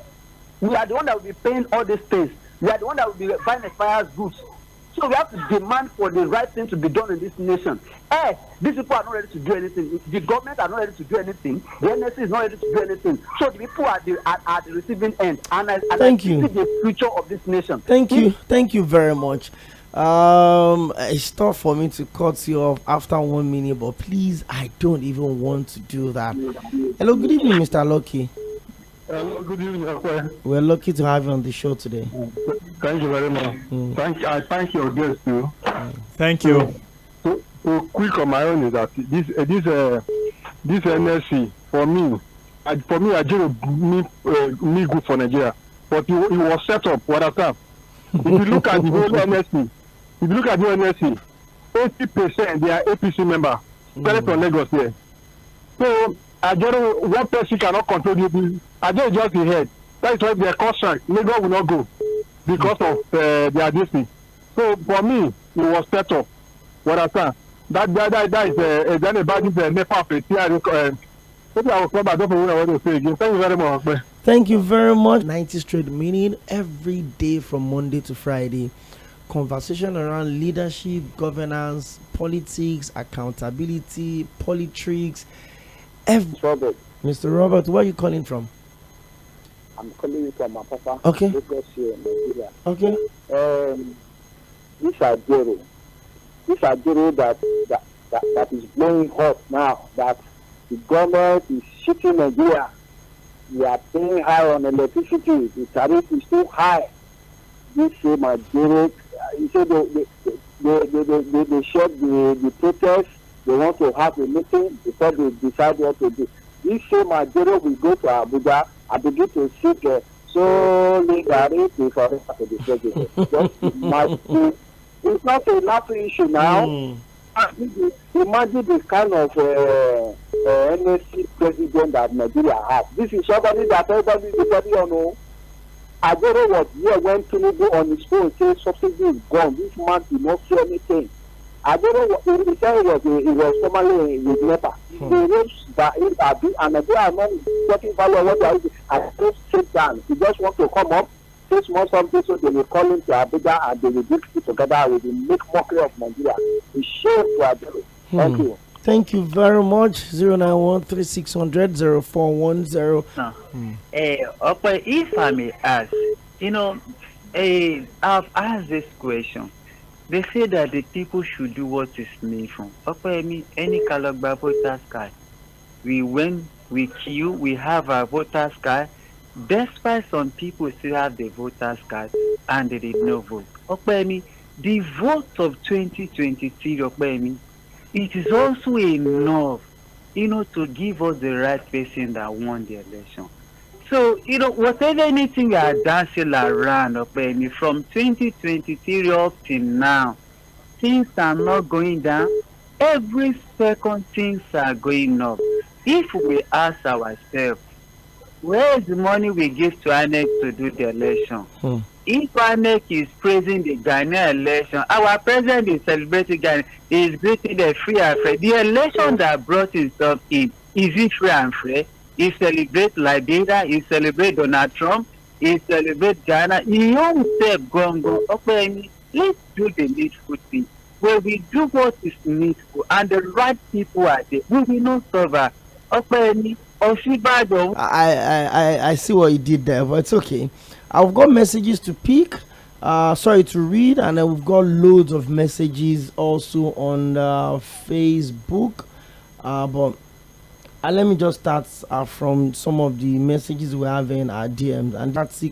Speaker 4: We are the one that will be paying all these things. We are the one that will be buying expired goods. So we have to demand for the right thing to be done in this nation. These people are not ready to do anything. The government are not ready to do anything. The NSC is not ready to do anything. So the people are at the receiving end. And I see the future of this nation.
Speaker 1: Thank you very much. It's tough for me to cut you off after 1 minute, but please, I don't even want to do that. Hello, good evening, Mr. Lucky.
Speaker 5: Hello, good evening.
Speaker 1: We're lucky to have you on the show today.
Speaker 5: Thank you very much. I thank your guests too.
Speaker 2: Thank you.
Speaker 5: So quick on my own is that this NSC for me, I didn't me good for Nigeria, but it was set up. What I thought. If you look at the whole NSC, 80% they are APC members, especially from Lagos here. So one person cannot control you. Just the head. That is why their contract Lagos will not go because of their district. So for me, it was set up. What I said. That is then about this NEPA. Maybe I will come. I don't know what I want to say again. Thank you very much.
Speaker 1: Thank you very much. 90 straight minutes every day from Monday to Friday. Conversation around leadership, governance, politics, accountability, politics.
Speaker 6: Robert.
Speaker 1: Mr. Robert, where are you calling from?
Speaker 6: I'm calling you from Apapa.
Speaker 1: Okay. Okay.
Speaker 6: This Aďero that is blowing hot now, that the government is shooting Nigeria. We are paying high on electricity. The tariff is too high. This same Aďero, he said they shut the protest. They want to have a meeting before they decide what to do. This same Aďero will go to Abuja and begin to seek solidarity for the president. It's not a laughing issue now. Imagine the kind of NSC president that Nigeria has. This is somebody that everybody know. Aďero was here when Tinubu on his phone said subsidy is gone. This man did not say anything. I don't know what he said it was formerly with NEPA. The roads that and they are not getting value of what they are using. I just sit down. He just want to come up, say small something, so they will call him to Abuja and they will do it together with the make mockery of Nigeria. It's shame to Abuja. Thank you.
Speaker 1: Thank you very much. 09136000410.
Speaker 7: If I may ask, I've asked this question. They say that the people should do what is needful. Any Kalogba voters card. We went, we queue, we have our voters card. Despite some people still have the voters card and they did not vote. The vote of 2023, it is also enough, to give us the right person that won the election. So, whatever anything we are dancing around, from 2023 up to now, things are not going down. Every second, things are going up. If we ask ourselves, where is the money we give to INEC to do the election? If INEC is praising the Ghanaian election, our president is celebrating Ghana, is greeting the free and fair. The election that brought himself in, is it free and fair? He celebrates Liberia, he celebrates Donald Trump, he celebrates Ghana. He himself go. Let's do the needful thing. When we do what is needful and the right people are there, we will not suffer.
Speaker 1: I see what you did there, but it's okay. I've got messages to pick, to read, and then we've got loads of messages also on Facebook. But let me just start from some of the messages we have in our DMs. And that's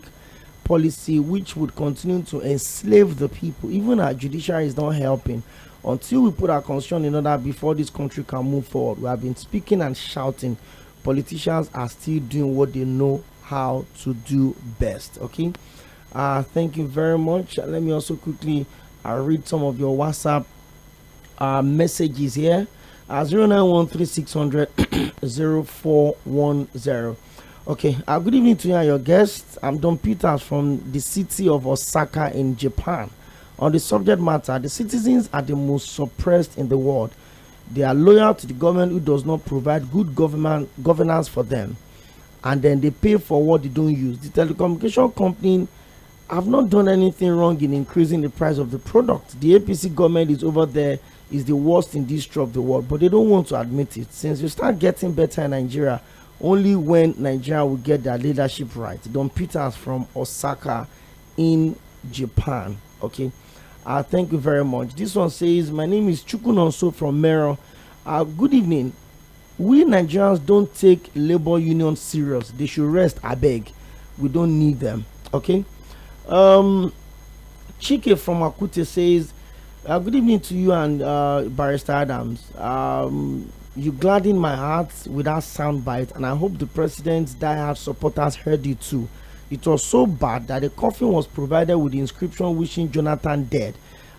Speaker 1: policy which would continue to enslave the people. Even our judiciary is not helping. Until we put our constitution in order before this country can move forward, we have been speaking and shouting. Politicians are still doing what they know how to do best. Okay. Thank you very much. Let me also quickly read some of your WhatsApp messages here. 09136000410. Okay. Good evening to you and your guests. I'm Don Peters from the city of Osaka in Japan. On the subject matter, the citizens are the most suppressed in the world. They are loyal to the government who does not provide good governance for them, and then they pay for what they don't use. The telecommunication company have not done anything wrong in increasing the price of the product. The APC government is over there, is the worst industry of the world, but they don't want to admit it. Since you start getting better in Nigeria, only when Nigeria will get their leadership right. Don Peters from Osaka in Japan. Okay. Thank you very much. This one says, my name is Chukunonso from Mero. Good evening. We Nigerians don't take labor union serious. They should rest, I beg. We don't need them. Okay. Chike from Akute says, good evening to you and Barrister Adams. You gladden my heart with that soundbite, and I hope the president's diehard supporters heard it too. It was so bad that the coffin was provided with the inscription wishing Jonathan dead.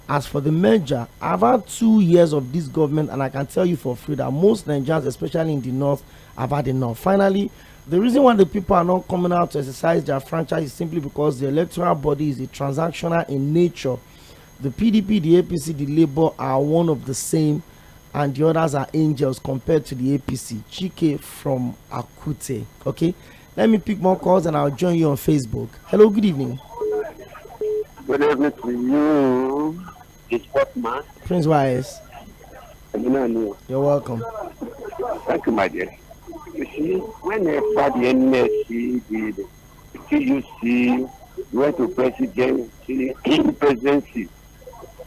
Speaker 1: As for the merger, I've had 2 years of this government, and I can tell you for free that most Nigerians, especially in the north, have had enough. Finally, the reason why the people are not coming out to exercise their franchise is simply because the electoral body is transactional in nature. The PDP, the APC, the Labour are one of the same, and the others are angels compared to the APC. Chike from Akute. Okay. Let me pick more calls and I'll join you on Facebook. Hello, good evening.
Speaker 6: Good evening to you, the sportsman.
Speaker 1: Prince Wise. You're welcome.
Speaker 6: Thank you, my dear. You see, whenever the NSC, the TUC, went to presidency,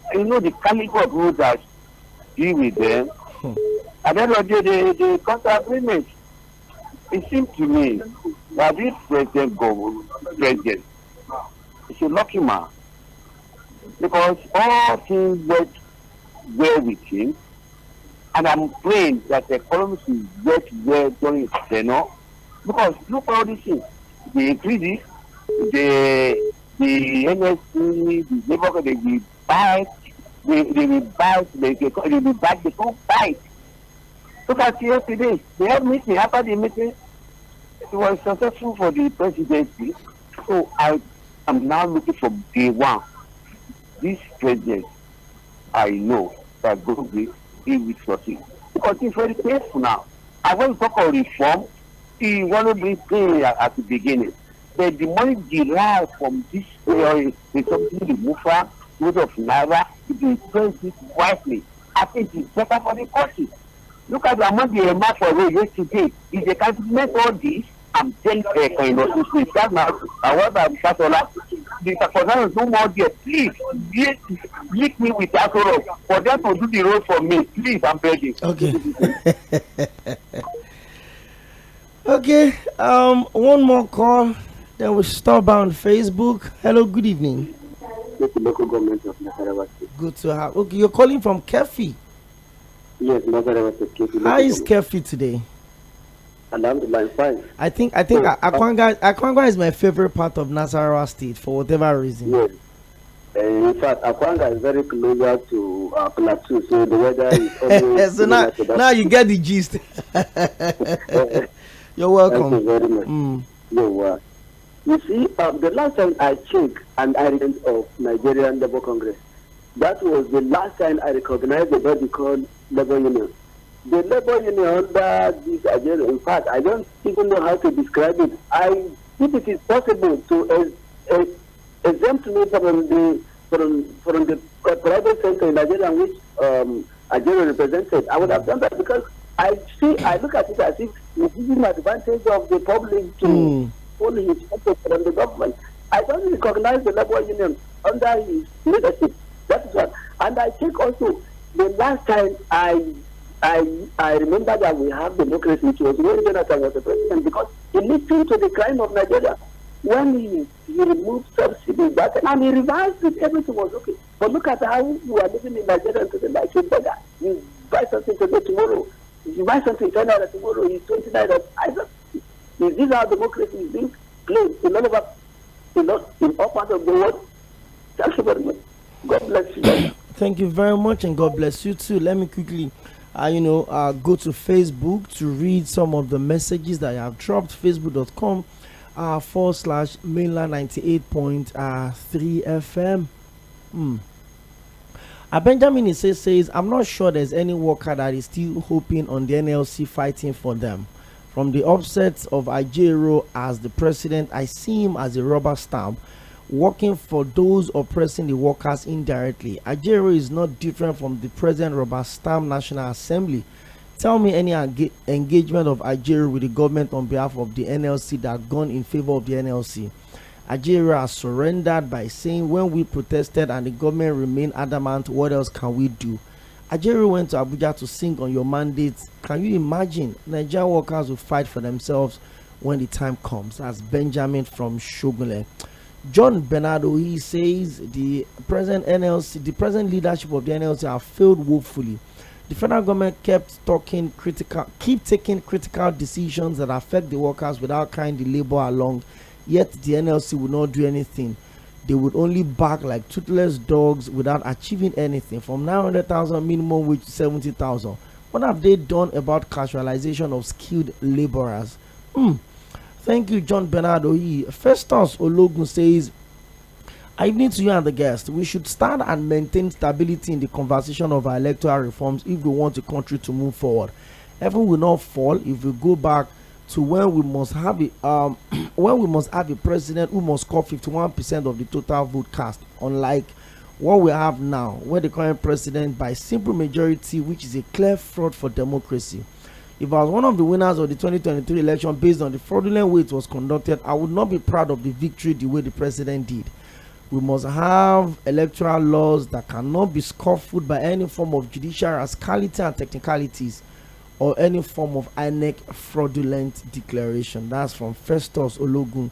Speaker 6: the caliber of rules that deal with them, at the end of the day, they got agreement. It seems to me that this president is a lucky man, because all things went well with him, and I'm praying that the economy will work well during his tenure, because look at all these things. They increase it, the NSC, the labor, they will buy, they can't buy. Look at yesterday, they had meeting. After the meeting, it was successful for the presidency. So I am now looking for day one. This president, I know, Gombe, he will succeed. Because it's very painful now. And when we talk of reform, he want to bring pain at the beginning. But the money derived from this something removal, use of naira, if you spend it wisely, I think it's better for the country. Look at the amount they earmarked for road yesterday. If they can make all this, I'm telling you, that's my what I'm the Takozan no more there. Please, meet me with that road for them to do the road for me. Please, I'm begging.
Speaker 1: Okay. Okay. One more call. Then we stop by on Facebook. Hello, good evening.
Speaker 6: The local government of Nasarawa State.
Speaker 1: Good to have. Okay, you're calling from Kefi.
Speaker 6: Yes, Nasarawa State. Kefi.
Speaker 1: How is Kefi today?
Speaker 6: Alhamdulillah, fine.
Speaker 1: I think Akwanga is my favorite part of Nasarawa State for whatever reason.
Speaker 6: Yes. In fact, Akwanga is very familiar to Plateau, so the weather is always.
Speaker 1: So now you get the gist. You're welcome.
Speaker 6: Thank you very much. You're welcome. You see, the last time I checked and I read of Nigerian Labour Congress, that was the last time I recognized the body called Labour Union. The Labour Union under this agenda, in fact, I don't even know how to describe it. If it is possible to exempt me from the private sector in Nigeria, which Nigeria represented, I would have done that because I look at it as if it's giving advantage of the public to only his effort from the government. I don't recognize the Labour Union under his leadership. That is what. And I think also the last time I remember that we have democracy, which was when Jonathan was the president, because he listened to the crime of Nigeria. When he removed subsidies back and he revised it, everything was okay. But look at how we are living in Nigeria today, like a beggar. You buy something today, tomorrow. If you buy something $10 tomorrow, it's $29. Is this how democracy is being played in all over, in all parts of the world? Thank you very much. God bless you.
Speaker 1: Thank you very much, and God bless you too. Let me quickly, go to Facebook to read some of the messages that I have dropped. Facebook.com /mainland 98.3 FM. Benjamin says, I'm not sure there's any worker that is still hoping on the NLC fighting for them. From the offset of Ijero as the president, I see him as a rubber stamp working for those oppressing the workers indirectly. Ijero is not different from the present rubber stamp National Assembly. Tell me any engagement of Ijero with the government on behalf of the NLC that gone in favor of the NLC. Ijero has surrendered by saying, when we protested and the government remained adamant, what else can we do? Ijero went to Abuja to sing on your mandate. Can you imagine? Nigerian workers will fight for themselves when the time comes. That's Benjamin from Shogunle. John Bernardo, he says the present leadership of the NLC have failed woefully. The federal government keep taking critical decisions that affect the workers without carrying the labor along, yet the NLC would not do anything. They would only bark like toothless dogs without achieving anything, from 900,000 minimum wage to 70,000. What have they done about casualization of skilled laborers? Thank you, John Bernardo. Festus Ologun says, I need to you and the guest. We should start and maintain stability in the conversation of our electoral reforms if we want the country to move forward. Heaven will not fall if we go back to when we must have a president who must score 51% of the total vote cast, unlike what we have now, where the current president by simple majority, which is a clear fraud for democracy. If I was one of the winners of the 2023 election based on the fraudulent way it was conducted, I would not be proud of the victory the way the president did. We must have electoral laws that cannot be scuffled by any form of judicial rascality and technicalities or any form of INEC fraudulent declaration. That's from Festus Ologun.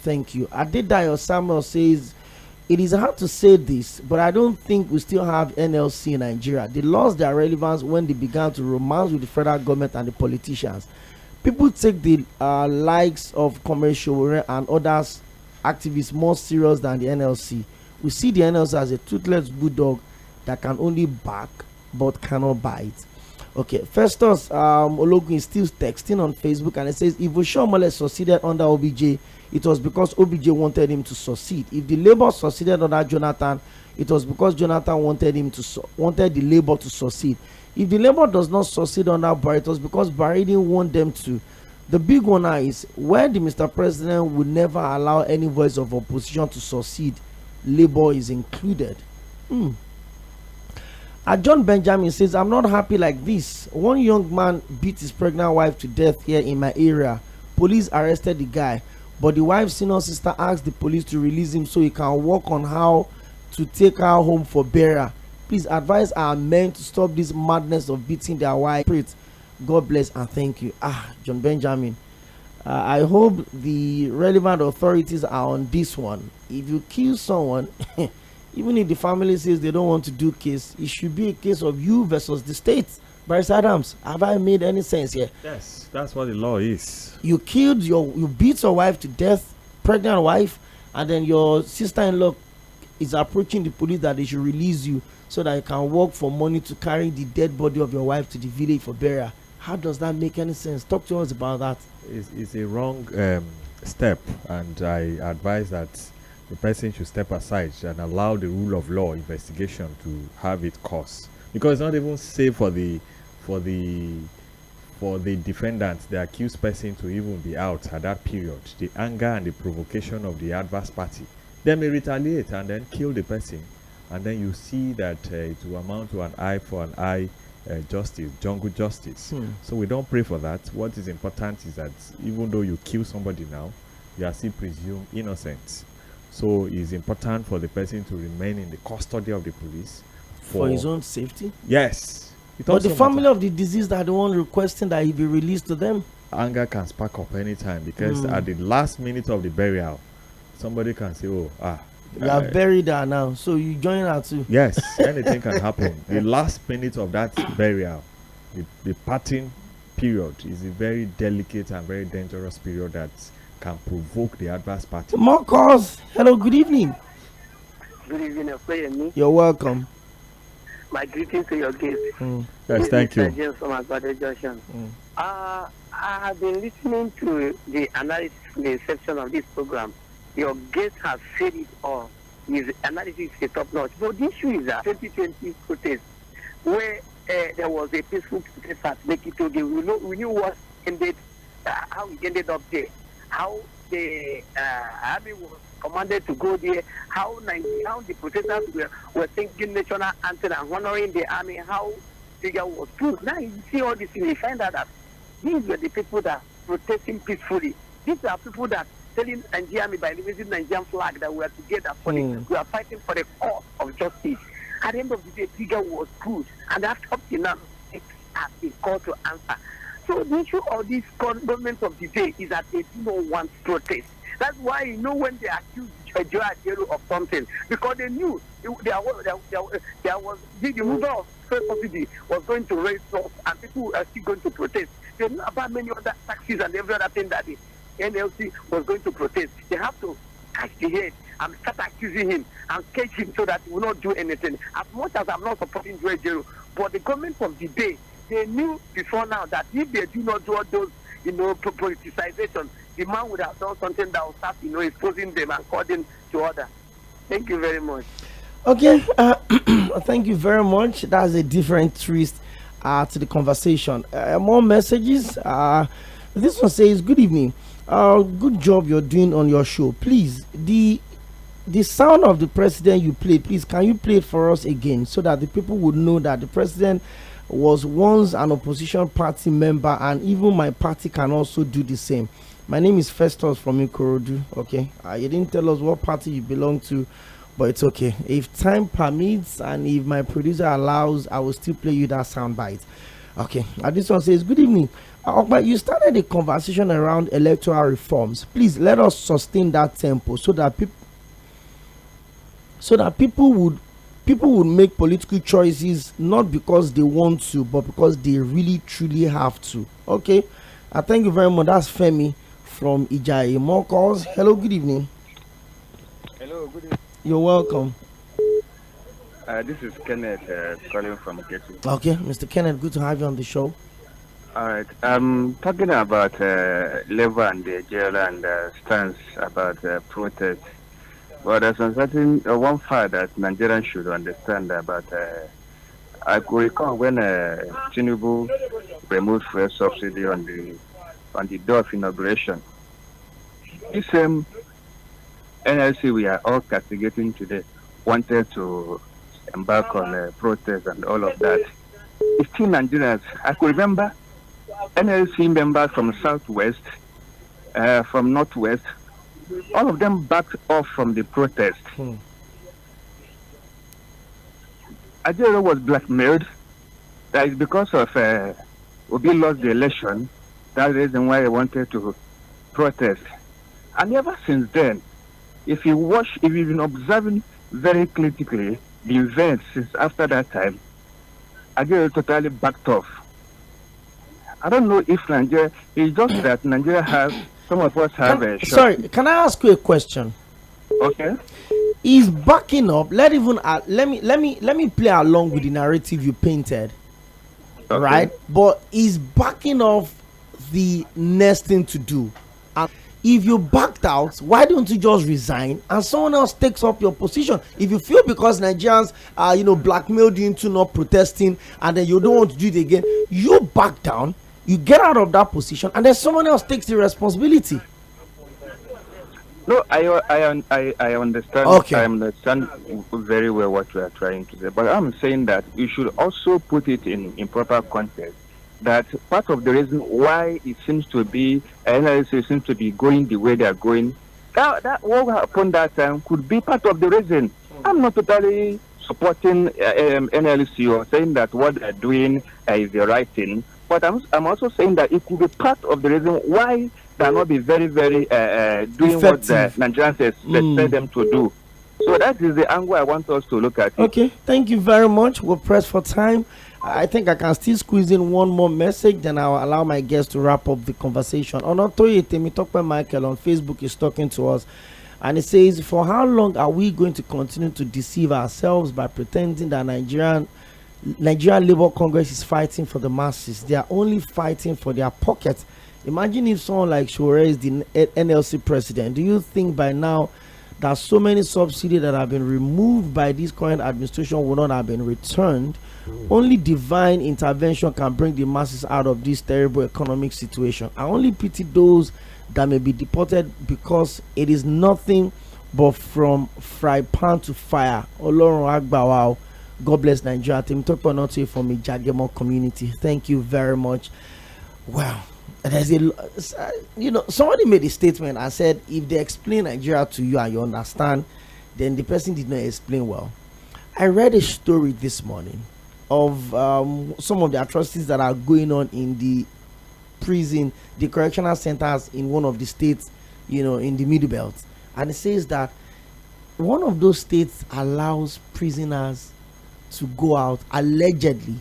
Speaker 1: Thank you. Adedayo Samuel says, it is hard to say this, but I don't think we still have NLC in Nigeria. They lost their relevance when they began to romance with the federal government and the politicians. People take the likes of commercial and others activists more serious than the NLC. We see the NLC as a toothless bulldog that can only bark but cannot bite. Okay, Festus Ologun is still texting on Facebook, and it says if Oshiomhole succeeded under OBJ, it was because OBJ wanted him to succeed. If the Labour succeeded under Jonathan, it was because Jonathan wanted the Labour to succeed. If the Labour does not succeed under Barry, it was because Barry didn't want them to. The big one now is where the Mr. President would never allow any voice of opposition to succeed, Labour is included. John Benjamin says, I'm not happy like this. One young man beat his pregnant wife to death here in my area. Police arrested the guy, but the wife's senior sister asked the police to release him so he can work on how to take her home for burial. Please advise our men to stop this madness of beating their wife. God bless and thank you. John Benjamin, I hope the relevant authorities are on this one. If you kill someone, even if the family says they don't want to do case, it should be a case of you versus the state. Bryce Adams, have I made any sense here?
Speaker 2: Yes, that's what the law is.
Speaker 1: You beat your wife to death, pregnant wife, and then your sister-in-law is approaching the police that they should release you so that you can work for money to carry the dead body of your wife to the village for burial. How does that make any sense? Talk to us about that.
Speaker 2: It's a wrong step, and I advise that the person should step aside and allow the rule of law investigation to have its course, because it's not even safe for the defendant, the accused person, to even be out at that period. The anger and the provocation of the adverse party, they may retaliate and then kill the person, and then you see that it will amount to an eye for an eye justice, jungle justice. So we don't pray for that. What is important is that even though you kill somebody now, you are still presumed innocent. So it's important for the person to remain in the custody of the police
Speaker 1: for his own safety.
Speaker 2: Yes.
Speaker 1: But the family of the deceased are the one requesting that he be released to them.
Speaker 2: Anger can spark up anytime, because at the last minute of the burial, somebody can say, you have
Speaker 1: buried her now, so you join her too.
Speaker 2: Yes, anything can happen. The last minute of that burial, the parting period, is a very delicate and very dangerous period that can provoke the adverse party.
Speaker 1: More calls. Hello, good evening.
Speaker 8: Good evening, Oᴘᴜ.
Speaker 1: You're welcome.
Speaker 8: My greetings to your guest.
Speaker 2: Yes, thank you.
Speaker 8: I have been listening to the analysis in the section of this program. Your guest has said it all. His analysis is top notch. But the issue is a 2020 protest where there was a peaceful protest at Lekki. We knew what ended, how it ended up there. How the army was commanded to go there, how the protesters were singing national anthem and honoring the army, how figure was proved. Now you see all this things, you find out that these were the people that protesting peacefully. These are people that telling Nigerian army by raising Nigerian flag that we are together for we are fighting for the cause of justice. At the end of the day, figure was proved, and after up to now, it has been called to answer. So the issue of this government of the day is that they do not want protest. That's why when they accused J.R. of something, because they knew there was the movement of subsidy was going to raise costs and people are still going to protest. They knew about many other taxes and every other thing that the NLC was going to protest. They have to catch the head and start accusing him and catch him so that he will not do anything. As much as I'm not supporting J.R., but the government of the day, they knew before now that if they do not do all those, politicization, the man would have done something that would start, exposing them and calling to order. Thank you very much.
Speaker 1: Okay, thank you very much. That's a different twist to the conversation. More messages. This one says, good evening. Good job you're doing on your show. Please, the sound of the president you play, please, can you play it for us again so that the people would know that the president was once an opposition party member, and even my party can also do the same. My name is Festus from Ikorodu. Okay, you didn't tell us what party you belong to, but it's okay. If time permits and if my producer allows, I will still play you that sound bite. Okay, this one says, good evening. Okpa, you started a conversation around electoral reforms. Please let us sustain that tempo so that people would make political choices not because they want to, but because they really truly have to. Okay, thank you very much. That's Femi from Ijayi. More calls. Hello, good evening.
Speaker 9: Hello, good evening.
Speaker 1: You're welcome.
Speaker 9: This is Kenneth calling from Ketu.
Speaker 1: Okay, Mr. Kenneth, good to have you on the show.
Speaker 9: All right. I'm talking about Labour and the jail and stance about protest. But there's certain one fact that Nigerians should understand about. I could recall when Tinubu removed fuel subsidy on the day of inauguration. This same NLC we are all castigating today wanted to embark on protest and all of that. It's still Nigerians. I could remember NLC members from Southwest, from Northwest, all of them backed off from the protest. Adyero was blackmailed. That is because of Obi lost the election. That's the reason why he wanted to protest. And ever since then, if you've been observing very critically the events since after that time, Adyero totally backed off. I don't know if Nigeria, it's just that Nigeria has, some of us have a shot.
Speaker 1: Sorry, can I ask you a question?
Speaker 9: Okay.
Speaker 1: Is backing up, let me play along with the narrative you painted.
Speaker 9: Okay.
Speaker 1: Right? But is backing off the next thing to do? And if you backed out, why don't you just resign and someone else takes up your position? If you feel because Nigerians blackmailed you into not protesting and then you don't want to do it again, you back down, you get out of that position, and then someone else takes the responsibility.
Speaker 9: No, I understand.
Speaker 1: Okay.
Speaker 9: I understand very well what you are trying to say, but I'm saying that you should also put it in proper context. That part of the reason why it seems to be NLC seems to be going the way they are going, that what happened that time could be part of the reason. I'm not totally supporting NLC or saying that what they're doing is the right thing, but I'm also saying that it could be part of the reason why they not be very, very doing effective. What the Nigerians expect them to do. So that is the angle I want us to look at.
Speaker 1: Okay, thank you very much. We're pressed for time. I think I can still squeeze in one more message, then I'll allow my guests to wrap up the conversation. Tᴏɪᴛᴛᴇʀ Michael on Facebook is talking to us, and it says, for how long are we going to continue to deceive ourselves by pretending that Nigerian Labour Congress is fighting for the masses? They are only fighting for their pockets. Imagine if someone like Shure is the NLC president. Do you think by now that so many subsidies that have been removed by this current administration will not have been returned? Only divine intervention can bring the masses out of this terrible economic situation. I only pity those that may be deported because it is nothing but from fry pan to fire. Ọlọ́run á gbà wá o. God bless Nigeria. Tèmítọ́pẹ́ Onọ́tìyè from Ìjàgẹ̀mọ́ community. Thank you very much. Wow. There's somebody made a statement and said, if they explain Nigeria to you and you understand, then the person did not explain well. I read a story this morning of some of the atrocities that are going on in the prison, the correctional centers in one of the states, in the Middle Belt. And it says that one of those states allows prisoners to go out allegedly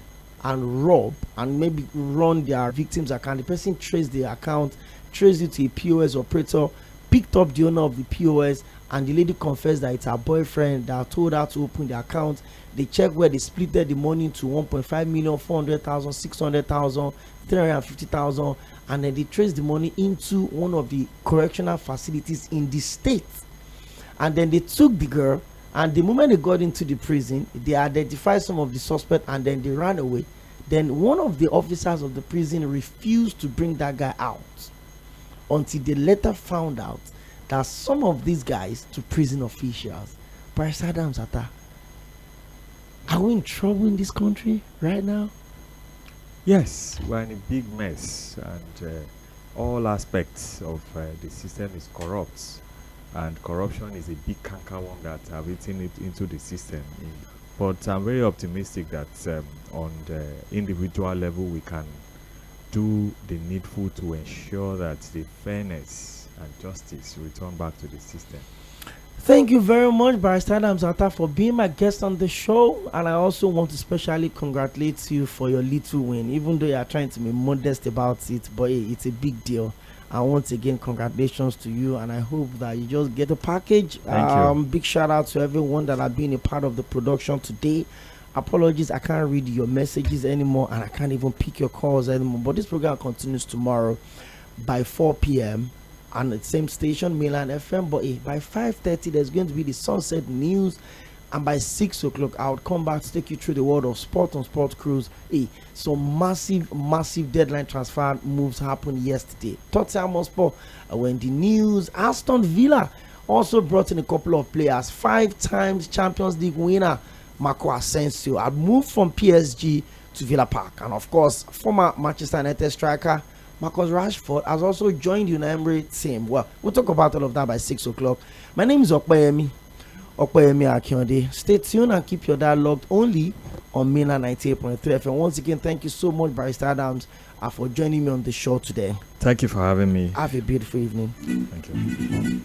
Speaker 1: and rob and maybe run their victims' account. The person traced the account, traced it to a POS operator, picked up the owner of the POS, and the lady confessed that it's her boyfriend that told her to open the account. They checked where they splitted the money to 1.5 million, 400,000, 600,000, 350,000, and then they traced the money into one of the correctional facilities in the state. And then they took the girl, and the moment they got into the prison, they identified some of the suspects, and then they ran away. Then one of the officers of the prison refused to bring that guy out until they later found out that some of these guys to prison officials. Bryce Adams, are we in trouble in this country right now?
Speaker 2: Yes, we're in a big mess, and all aspects of the system is corrupt, and corruption is a big cankerworm that have eaten it into the system. But I'm very optimistic that on the individual level we can do the needful to ensure that the fairness and justice return back to the system.
Speaker 1: Thank you very much, Barrister Adams Atta, for being my guest on the show. And I also want to specially congratulate you for your little win, even though you are trying to be modest about it. But hey, it's a big deal. And once again, congratulations to you. And I hope that you just get a package.
Speaker 2: Thank you.
Speaker 1: Big shout out to everyone that have been a part of the production today. Apologies, I can't read your messages anymore, and I can't even pick your calls anymore. But this program continues tomorrow by 4 p.m. on the same station, Milan FM. But by 5:30, there's going to be the Sunset News, and by 6 o'clock, I'll come back to take you through the world of sport on Sport Cruise. Some massive deadline transfer moves happened yesterday. Tottenham Hotspur were in the news. Aston Villa also brought in a couple of players. 5 times Champions League winner Marco Asensio had moved from PSG to Villa Park, and of course, former Manchester United striker Marcus Rashford has also joined the Unai team. Well, we'll talk about all of that by 6 o'clock. My name is 광𴑏𝐸mí Akínádé. Stay tuned and keep your dial logged only on Mina 98.3 FM. Once again, thank you so much, Barrister Adams, for joining me on the show today.
Speaker 2: Thank you for having me.
Speaker 1: Have a beautiful evening.
Speaker 2: Thank you.